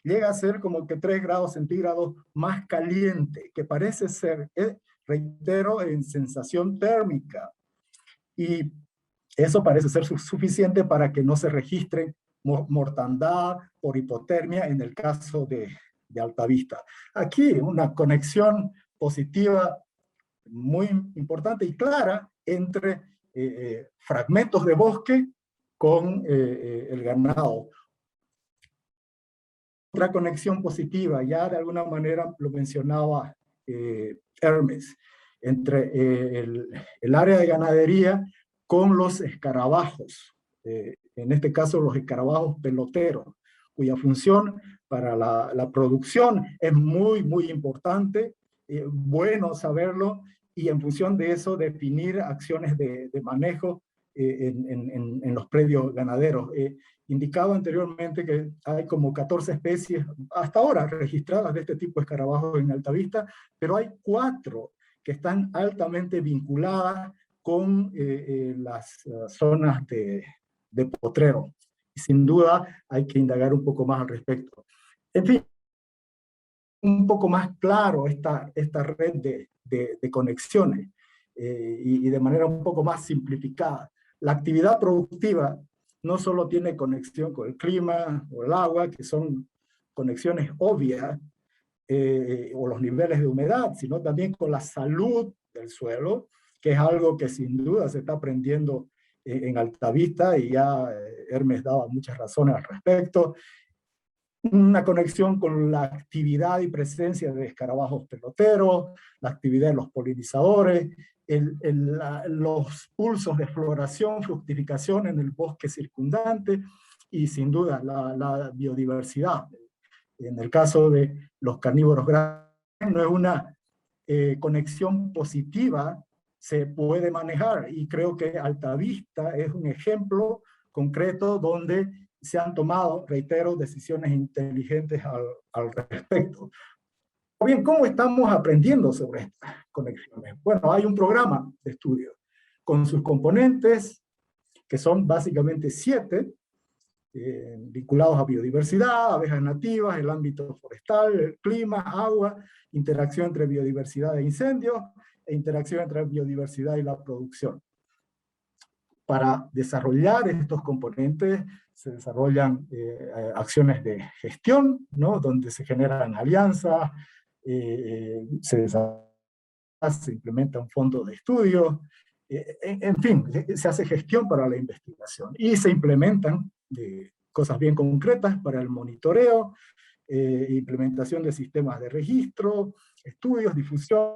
llega a ser como que 3 grados centígrados más caliente, que parece ser, reitero, en sensación térmica. Y eso parece ser suficiente para que no se registren mortandad por hipotermia en el caso de Altavista. Aquí una conexión positiva muy importante y clara entre fragmentos de bosque con el ganado. Otra conexión positiva, ya de alguna manera lo mencionaba Hermes, entre el área de ganadería con los escarabajos, en este caso los escarabajos peloteros, cuya función para la producción es muy, muy importante, bueno saberlo, y en función de eso definir acciones de manejo en los predios ganaderos. Indicaba anteriormente que hay como 14 especies hasta ahora registradas de este tipo de escarabajos en Altavista, pero hay 4 que están altamente vinculadas con las zonas de potrero. Y sin duda hay que indagar un poco más al respecto. En fin, un poco más claro esta red de conexiones y de manera un poco más simplificada. La actividad productiva no solo tiene conexión con el clima o el agua, que son conexiones obvias, o los niveles de humedad, sino también con la salud del suelo, que es algo que sin duda se está aprendiendo en Altavista, y ya Hermes daba muchas razones al respecto. Una conexión con la actividad y presencia de escarabajos peloteros, la actividad de los polinizadores, los pulsos de floración, fructificación en el bosque circundante, y sin duda la biodiversidad. En el caso de los carnívoros grandes, no es una conexión positiva, se puede manejar, y creo que Altavista es un ejemplo concreto donde se han tomado, reitero, decisiones inteligentes al respecto. Bien, ¿cómo estamos aprendiendo sobre estas conexiones? Bueno, hay un programa de estudio con sus componentes, que son básicamente 7, vinculados a biodiversidad, abejas nativas, el ámbito forestal, el clima, agua, interacción entre biodiversidad e incendios, e interacción entre biodiversidad y la producción. Para desarrollar estos componentes se desarrollan acciones de gestión, ¿no? Donde se generan alianzas, se implementa un fondo de estudio, en fin, se hace gestión para la investigación, y se implementan cosas bien concretas para el monitoreo, implementación de sistemas de registro, estudios, difusión,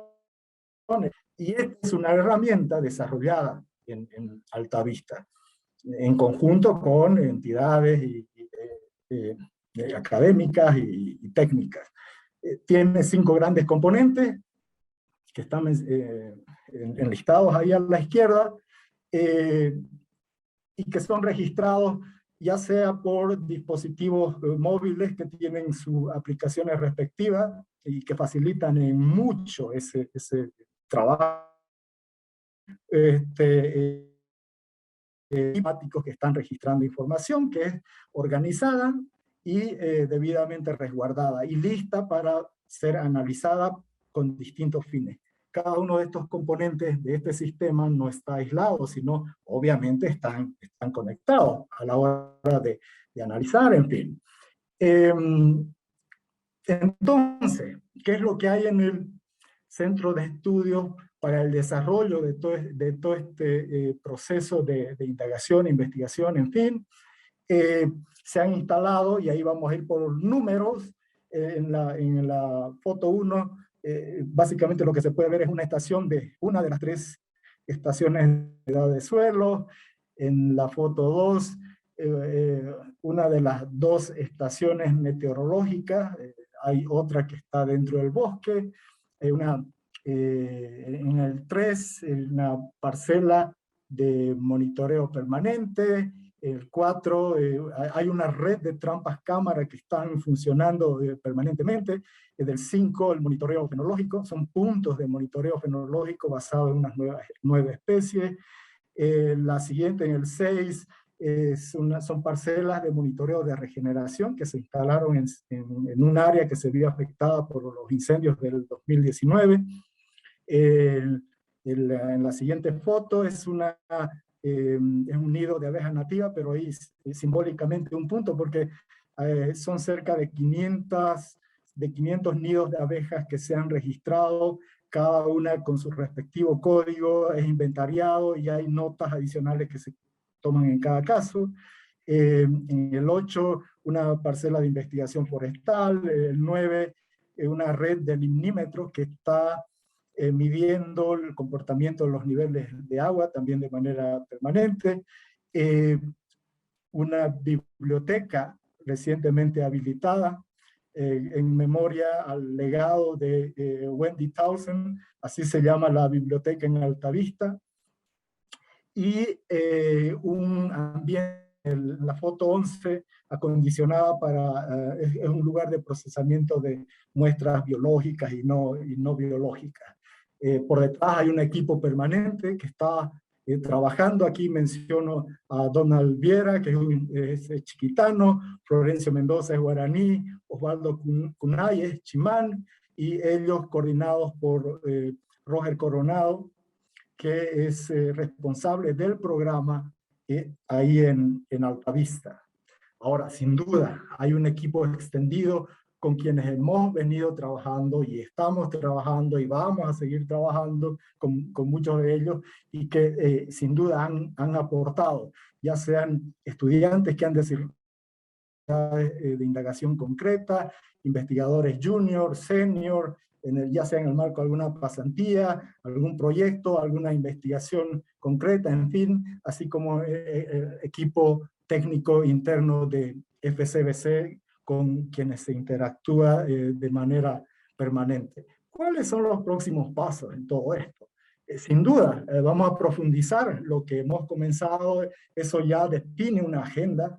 y esta es una herramienta desarrollada en Altavista, en conjunto con entidades académicas y técnicas. Tiene 5 grandes componentes que están enlistados ahí a la izquierda, y que son registrados ya sea por dispositivos móviles que tienen sus aplicaciones respectivas y que facilitan en mucho ese trabajo, temáticos que están registrando información que es organizada y debidamente resguardada y lista para ser analizada con distintos fines. Cada uno de estos componentes de este sistema no está aislado, sino obviamente están conectados a la hora de analizar, en fin. Entonces, ¿qué es lo que hay en el Centro de Estudios para el desarrollo de todo este proceso de indagación, investigación, en fin? Se han instalado, y ahí vamos a ir por números, en la foto 1, básicamente lo que se puede ver es una de las 3 estaciones de edad de suelo. En la foto 2, una de las 2 estaciones meteorológicas, hay otra que está dentro del bosque, en el 3, una parcela de monitoreo permanente. El 4, hay una red de trampas cámara que están funcionando permanentemente. Del 5, el monitoreo fenológico, son puntos de monitoreo fenológico basados en unas 9 especies. La siguiente, en el 6, son parcelas de monitoreo de regeneración que se instalaron en un área que se vio afectada por los incendios del 2019. En la siguiente foto es un nido de abeja nativa, pero ahí simbólicamente un punto, porque son cerca de 500 nidos de abejas que se han registrado, cada una con su respectivo código, es inventariado y hay notas adicionales que se toman en cada caso. En el 8, una parcela de investigación forestal. El 9, una red de limnímetros que está midiendo el comportamiento de los niveles de agua también de manera permanente. Una biblioteca recientemente habilitada en memoria al legado de Wendy Townsend, así se llama la biblioteca en Altavista. Y un ambiente, la foto 11, acondicionada para, es un lugar de procesamiento de muestras biológicas y no biológicas. Por detrás hay un equipo permanente que está trabajando. Aquí menciono a Donald Viera, que es chiquitano, Florencio Mendoza es guaraní, Osvaldo Cunay es chimán, y ellos coordinados por Roger Coronado, que es responsable del programa ahí en Altavista. Ahora, sin duda, hay un equipo extendido con quienes hemos venido trabajando y estamos trabajando y vamos a seguir trabajando con muchos de ellos, y que sin duda han aportado, ya sean estudiantes que han decidido de indagación concreta, investigadores junior, senior, ya sea en el marco de alguna pasantía, algún proyecto, alguna investigación concreta, en fin, así como equipo técnico interno de FCBC con quienes se interactúa de manera permanente. ¿Cuáles son los próximos pasos en todo esto? Sin duda, vamos a profundizar lo que hemos comenzado. Eso ya define una agenda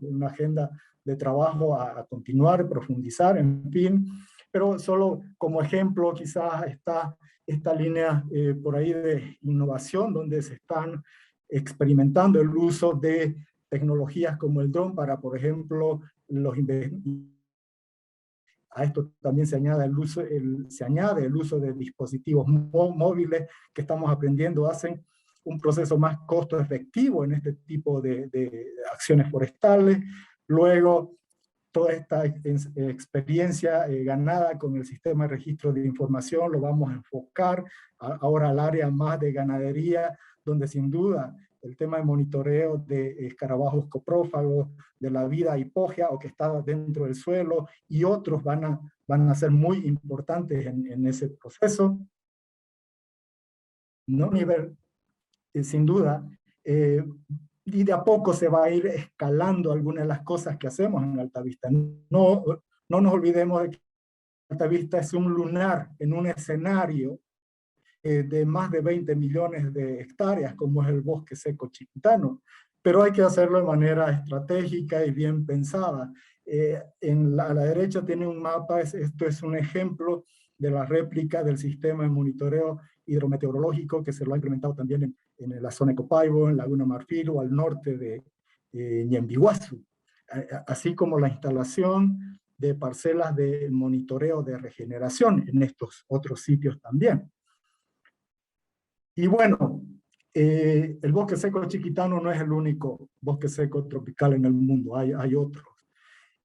de trabajo a continuar, profundizar, en fin. Pero solo como ejemplo, quizás está esta línea por ahí de innovación, donde se están experimentando el uso de tecnologías como el dron para, por ejemplo, a esto también se añade el uso de dispositivos móviles que estamos aprendiendo, hacen un proceso más costo efectivo en este tipo de acciones forestales. Luego, toda esta experiencia ganada con el sistema de registro de información lo vamos a enfocar ahora al área más de ganadería, donde sin duda el tema de monitoreo de escarabajos coprófagos, de la vida hipógea o que está dentro del suelo, y otros van a ser muy importantes en ese proceso. No nivel, sin duda, y de a poco se va a ir escalando algunas de las cosas que hacemos en Altavista. No nos olvidemos de que Altavista es un lunar en un escenario de más de 20 millones de hectáreas, como es el bosque seco chiquitano, pero hay que hacerlo de manera estratégica y bien pensada. A la derecha tiene un mapa, esto es un ejemplo de la réplica del sistema de monitoreo hidrometeorológico que se lo ha implementado también en la zona de Copaibo, en Laguna Marfil o al norte de Ñembiguazú, así como la instalación de parcelas de monitoreo de regeneración en estos otros sitios también. Y bueno, el bosque seco chiquitano no es el único bosque seco tropical en el mundo, hay otros.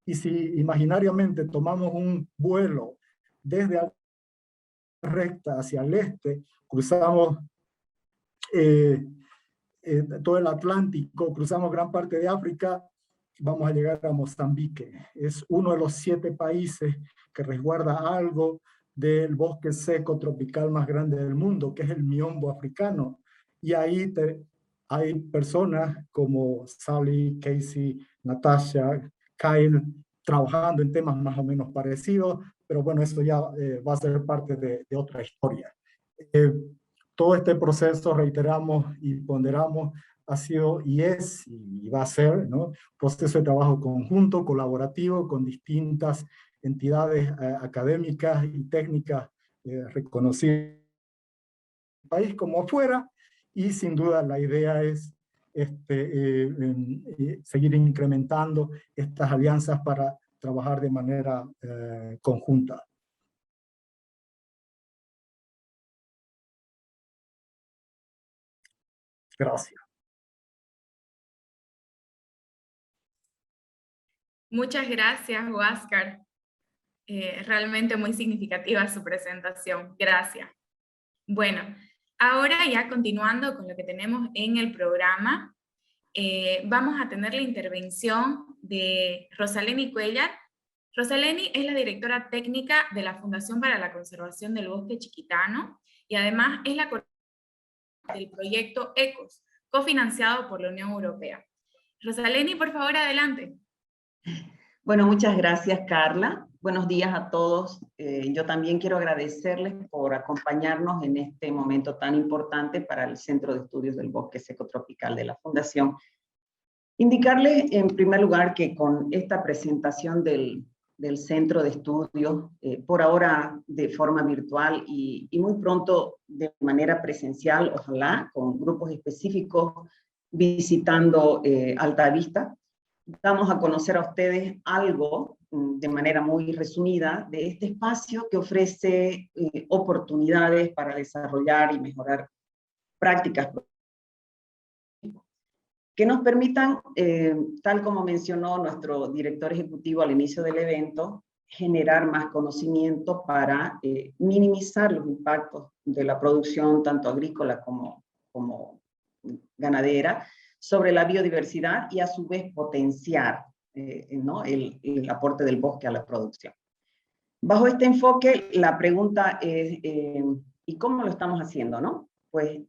Y si imaginariamente tomamos un vuelo desde la recta hacia el este, cruzamos todo el Atlántico, cruzamos gran parte de África, vamos a llegar a Mozambique. Es uno de los 7 países que resguarda algo del bosque seco tropical más grande del mundo, que es el miombo africano. Y ahí hay personas como Sally, Casey, Natasha, Kyle, trabajando en temas más o menos parecidos, pero bueno, eso ya va a ser parte de otra historia. Todo este proceso, reiteramos y ponderamos, ha sido y es y va a ser, ¿no?, proceso de trabajo conjunto, colaborativo, con distintas entidades académicas y técnicas reconocidas en el país como afuera, y sin duda la idea es seguir incrementando estas alianzas para trabajar de manera conjunta. Gracias. Muchas gracias, Huáscar. Realmente muy significativa su presentación. Gracias. Bueno, ahora ya continuando con lo que tenemos en el programa, vamos a tener la intervención de Rosaleni Cuellar. Rosaleni es la directora técnica de la Fundación para la Conservación del Bosque Chiquitano y además es la coordinadora del proyecto ECOS, cofinanciado por la Unión Europea. Rosaleni, por favor, adelante. Bueno, muchas gracias, Carla. Buenos días a todos. Yo también quiero agradecerles por acompañarnos en este momento tan importante para el Centro de Estudios del Bosque Seco Tropical de la Fundación. Indicarles, en primer lugar, que con esta presentación del Centro de Estudios, por ahora de forma virtual y muy pronto de manera presencial, ojalá, con grupos específicos visitando Altavista, damos a conocer a ustedes algo, de manera muy resumida, de este espacio que ofrece oportunidades para desarrollar y mejorar prácticas que nos permitan, tal como mencionó nuestro director ejecutivo al inicio del evento, generar más conocimiento para minimizar los impactos de la producción, tanto agrícola como ganadera, sobre la biodiversidad y a su vez potenciar ¿no?, el aporte del bosque a la producción. Bajo este enfoque, la pregunta es, ¿y cómo lo estamos haciendo, no? Pues,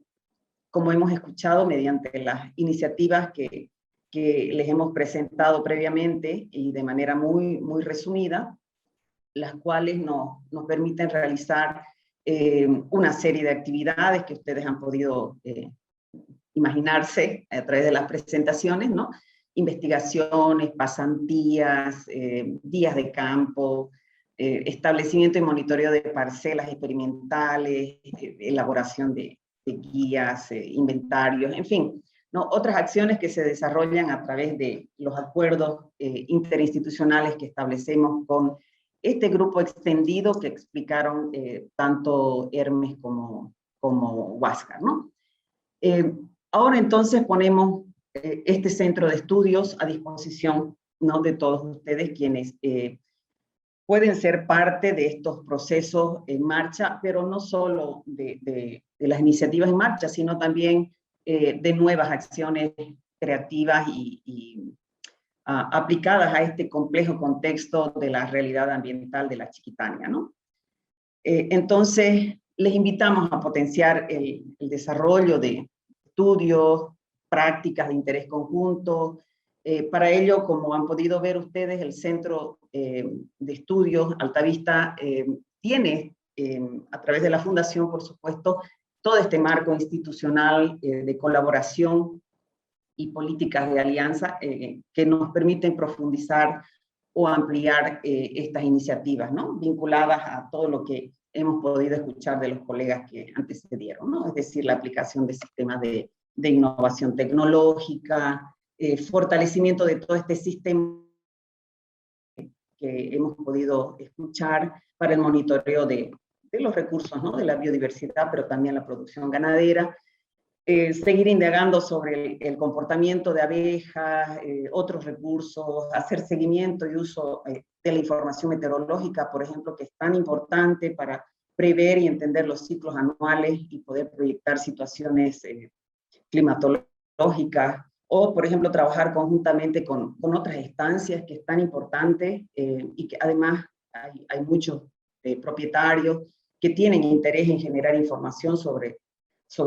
como hemos escuchado mediante las iniciativas que les hemos presentado previamente y de manera muy resumida, las cuales nos permiten realizar una serie de actividades que ustedes han podido imaginarse a través de las presentaciones, ¿no? Investigaciones, pasantías, días de campo, establecimiento y monitoreo de parcelas experimentales, elaboración de guías, inventarios, en fin, ¿no?, otras acciones que se desarrollan a través de los acuerdos interinstitucionales que establecemos con este grupo extendido que explicaron tanto Hermes como Huáscar, ¿no? Ahora entonces ponemos este centro de estudios a disposición, ¿no?, de todos ustedes quienes pueden ser parte de estos procesos en marcha, pero no solo de las iniciativas en marcha, sino también de nuevas acciones creativas y aplicadas a este complejo contexto de la realidad ambiental de la Chiquitania, ¿no? Entonces, les invitamos a potenciar el desarrollo de estudios, prácticas de interés conjunto. Para ello, como han podido ver ustedes, el Centro de Estudios Altavista tiene, a través de la Fundación, por supuesto, todo este marco institucional de colaboración y políticas de alianza que nos permiten profundizar o ampliar estas iniciativas, ¿no?, vinculadas a todo lo que hemos podido escuchar de los colegas que antecedieron, ¿no?, es decir, la aplicación de sistemas de innovación tecnológica, fortalecimiento de todo este sistema que hemos podido escuchar para el monitoreo de los recursos, ¿no?, de la biodiversidad, pero también la producción ganadera, seguir indagando sobre el comportamiento de abejas, otros recursos, hacer seguimiento y uso de la información meteorológica, por ejemplo, que es tan importante para prever y entender los ciclos anuales y poder proyectar situaciones climatológicas, o, por ejemplo, trabajar conjuntamente con otras estancias que es tan importante y que además hay muchos propietarios que tienen interés en generar información sobre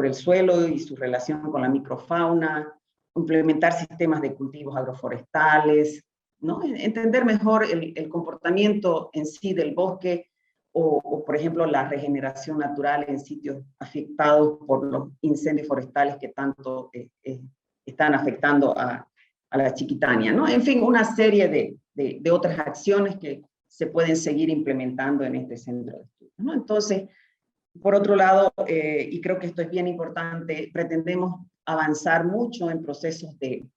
el suelo y su relación con la microfauna, implementar sistemas de cultivos agroforestales, ¿no? Entender mejor el comportamiento en sí del bosque, o, por ejemplo, la regeneración natural en sitios afectados por los incendios forestales que tanto están afectando a la Chiquitania, ¿no? En fin, una serie de otras acciones que se pueden seguir implementando en este centro de estudios, ¿no? Entonces, por otro lado, y creo que esto es bien importante, pretendemos avanzar mucho en procesos de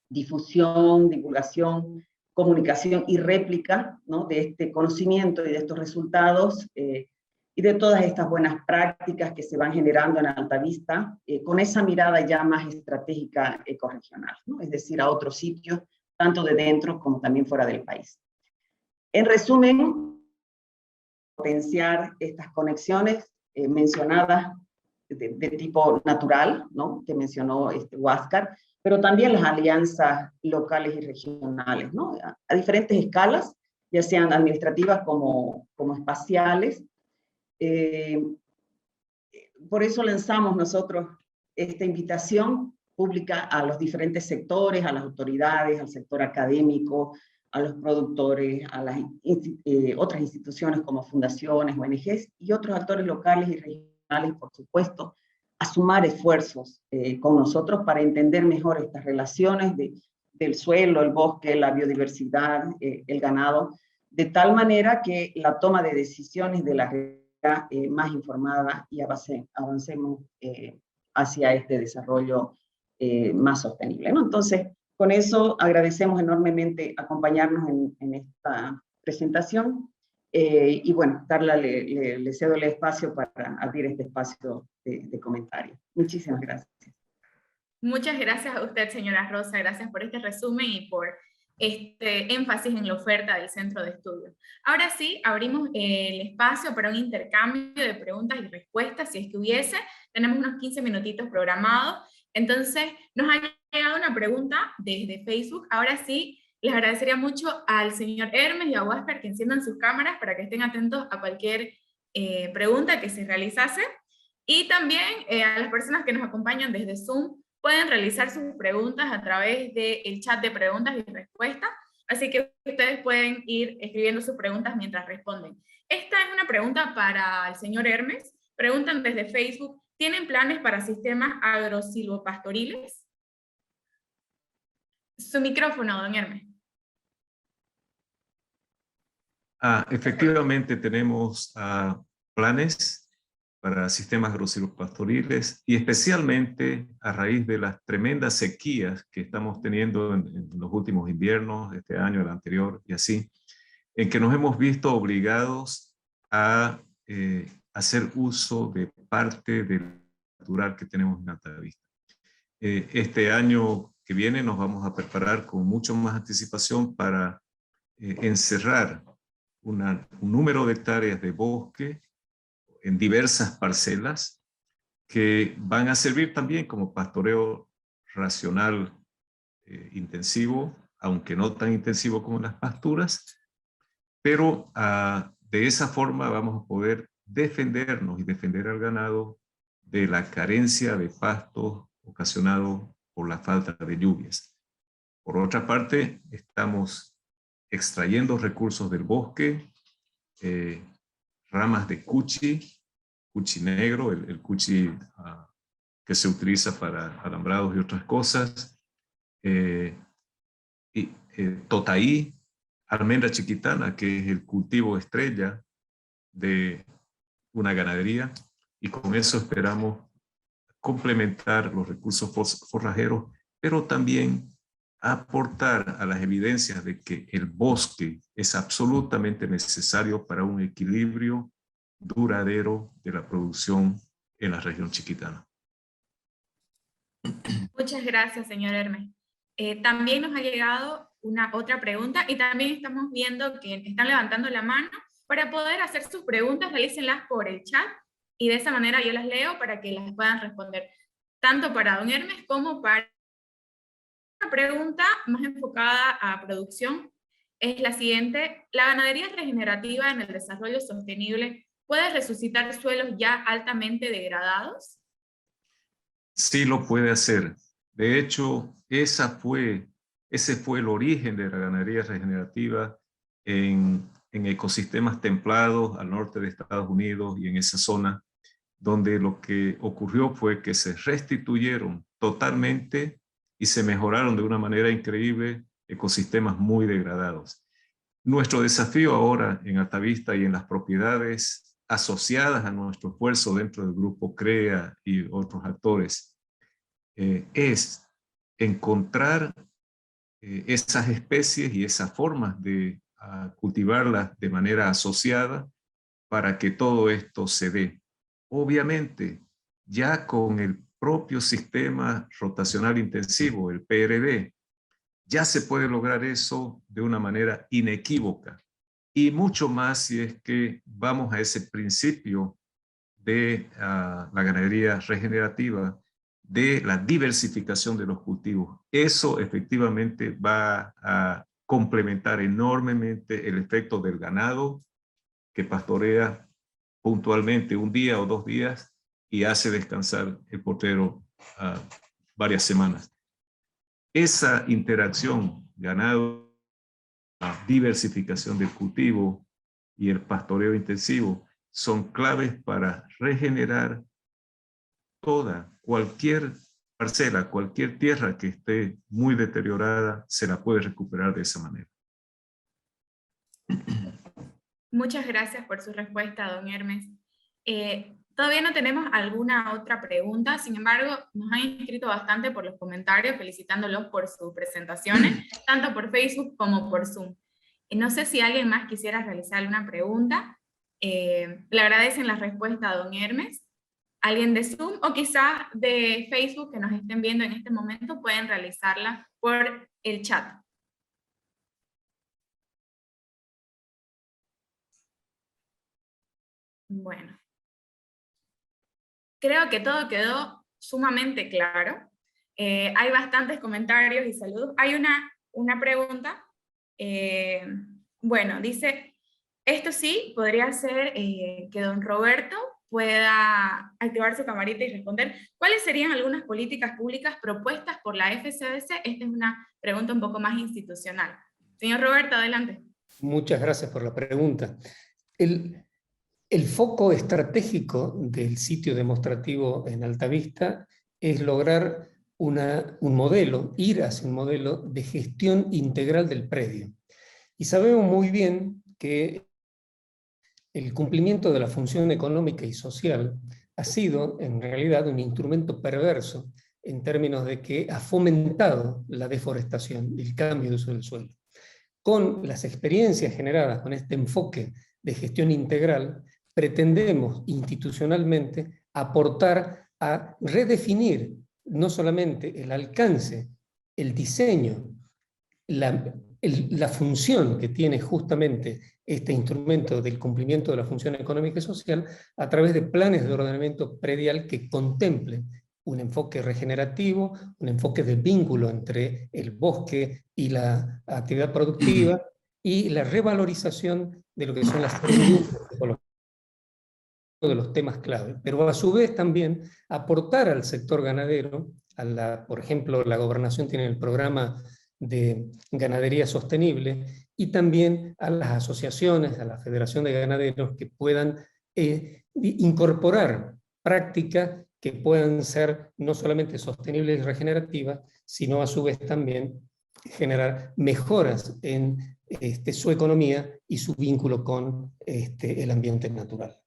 difusión, divulgación, comunicación y réplica, ¿no? De este conocimiento y de estos resultados, y de todas estas buenas prácticas que se van generando en Altavista, con esa mirada ya más estratégica ecorregional, ¿no? Es decir, a otros sitios, tanto de dentro como también fuera del país. En resumen, potenciar estas conexiones mencionadas de tipo natural, ¿no? Que mencionó Huáscar, pero también las alianzas locales y regionales, ¿no? A diferentes escalas, ya sean administrativas como espaciales. Por eso lanzamos nosotros esta invitación pública a los diferentes sectores, a las autoridades, al sector académico, a los productores, a las otras instituciones como fundaciones, ONGs y otros actores locales y regionales, por supuesto, a sumar esfuerzos con nosotros para entender mejor estas relaciones del suelo, el bosque, la biodiversidad, el ganado, de tal manera que la toma de decisiones de la más informada y avancemos hacia este desarrollo más sostenible, ¿no? Entonces, con eso agradecemos enormemente acompañarnos en esta presentación, y bueno, Carla, le cedo el espacio para abrir este espacio de comentarios. Muchísimas gracias. Muchas gracias a usted, señora Rosa, gracias por este resumen y por este énfasis en la oferta del centro de estudios. Ahora sí, abrimos el espacio para un intercambio de preguntas y respuestas, si es que hubiese. Tenemos unos 15 minutitos programados. Entonces, nos ha llegado una pregunta desde Facebook. Ahora sí, les agradecería mucho al señor Hermes y a Huáscar que enciendan sus cámaras para que estén atentos a cualquier pregunta que se realizase. Y también a las personas que nos acompañan desde Zoom, pueden realizar sus preguntas a través del chat de preguntas y respuestas, así que ustedes pueden ir escribiendo sus preguntas mientras responden. Esta es una pregunta para el señor Hermes. Preguntan desde Facebook, ¿tienen planes para sistemas agrosilvopastoriles? Su micrófono, don Hermes. Efectivamente tenemos planes para sistemas agrosilvopastoriles y especialmente a raíz de las tremendas sequías que estamos teniendo en los últimos inviernos, este año, el anterior y así, en que nos hemos visto obligados a hacer uso de parte del natural que tenemos en Altavista. Este año que viene nos vamos a preparar con mucho más anticipación para encerrar un número de hectáreas de bosque en diversas parcelas que van a servir también como pastoreo racional intensivo, aunque no tan intensivo como las pasturas, pero de esa forma vamos a poder defendernos y defender al ganado de la carencia de pastos ocasionado por la falta de lluvias. Por otra parte, estamos extrayendo recursos del bosque, ramas de cuchi negro, el cuchi que se utiliza para alambrados y otras cosas, totaí, almendra chiquitana, que es el cultivo estrella de una ganadería, y con eso esperamos complementar los recursos forrajeros, pero también aportar a las evidencias de que el bosque es absolutamente necesario para un equilibrio duradero de la producción en la región chiquitana. Muchas gracias, señor Hermes. También nos ha llegado otra pregunta y también estamos viendo que están levantando la mano. Para poder hacer sus preguntas, realícenlas por el chat y de esa manera yo las leo para que las puedan responder, tanto para don Hermes como para... Una pregunta más enfocada a producción es la siguiente. ¿La ganadería regenerativa en el desarrollo sostenible puede resucitar suelos ya altamente degradados? Sí lo puede hacer. De hecho, esa fue Ese fue el origen de la ganadería regenerativa en ecosistemas templados al norte de Estados Unidos y en esa zona, donde lo que ocurrió fue que se restituyeron totalmente y se mejoraron de una manera increíble ecosistemas muy degradados. Nuestro desafío ahora en Altavista y en las propiedades asociadas a nuestro esfuerzo dentro del grupo CREA y otros actores es encontrar esas especies y esas formas de cultivarlas de manera asociada para que todo esto se dé. Obviamente, ya con el propio sistema rotacional intensivo, el PRD, ya se puede lograr eso de una manera inequívoca. Y mucho más si es que vamos a ese principio de la ganadería regenerativa, de la diversificación de los cultivos. Eso efectivamente va a complementar enormemente el efecto del ganado que pastorea puntualmente un día o 2 días y hace descansar el portero varias semanas. Esa interacción, ganado, diversificación del cultivo y el pastoreo intensivo, son claves para regenerar cualquier parcela, cualquier tierra que esté muy deteriorada, se la puede recuperar de esa manera. Muchas gracias por su respuesta, don Hermes. Todavía no tenemos alguna otra pregunta, sin embargo, nos han inscrito bastante por los comentarios, felicitándolos por sus presentaciones, tanto por Facebook como por Zoom. No sé si alguien más quisiera realizar alguna pregunta. Le agradecen la respuesta a don Hermes. Alguien de Zoom o quizás de Facebook que nos estén viendo en este momento pueden realizarla por el chat. Bueno. Creo que todo quedó sumamente claro. Hay bastantes comentarios y saludos. Hay una pregunta. Bueno, dice, esto sí podría ser que don Roberto pueda activar su camarita y responder. ¿Cuáles serían algunas políticas públicas propuestas por la FCDC? Esta es una pregunta un poco más institucional. Señor Roberto, adelante. Muchas gracias por la pregunta. El foco estratégico del sitio demostrativo en Altavista es lograr un modelo, ir hacia un modelo de gestión integral del predio. Y sabemos muy bien que el cumplimiento de la función económica y social ha sido en realidad un instrumento perverso en términos de que ha fomentado la deforestación y el cambio de uso del suelo. Con las experiencias generadas con este enfoque de gestión integral, pretendemos institucionalmente aportar a redefinir no solamente el alcance, el diseño, la función que tiene justamente este instrumento del cumplimiento de la función económica y social a través de planes de ordenamiento predial que contemplen un enfoque regenerativo, un enfoque de vínculo entre el bosque y la actividad productiva y la revalorización de lo que son las de los temas clave, pero a su vez también aportar al sector ganadero, por ejemplo, la Gobernación tiene el programa de ganadería sostenible, y también a las asociaciones, a la Federación de Ganaderos, que puedan incorporar prácticas que puedan ser no solamente sostenibles y regenerativas, sino a su vez también generar mejoras en su economía y su vínculo con el ambiente natural.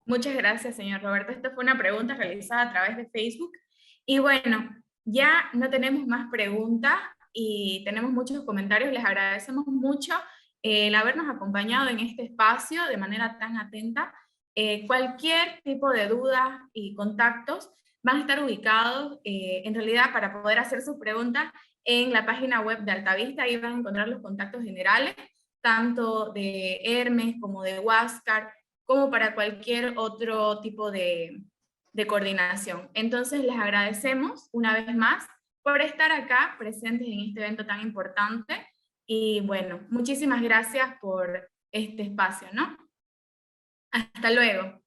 Muchas gracias, señor Roberto. Esta fue una pregunta realizada a través de Facebook. Y bueno, ya no tenemos más preguntas y tenemos muchos comentarios. Les agradecemos mucho el habernos acompañado en este espacio de manera tan atenta. Cualquier tipo de dudas y contactos van a estar ubicados en realidad para poder hacer sus preguntas en la página web de Altavista. Ahí van a encontrar los contactos generales, tanto de Hermes como de Huáscar, como para cualquier otro tipo de coordinación. Entonces les agradecemos una vez más por estar acá presentes en este evento tan importante y bueno, muchísimas gracias por este espacio, ¿no? Hasta luego.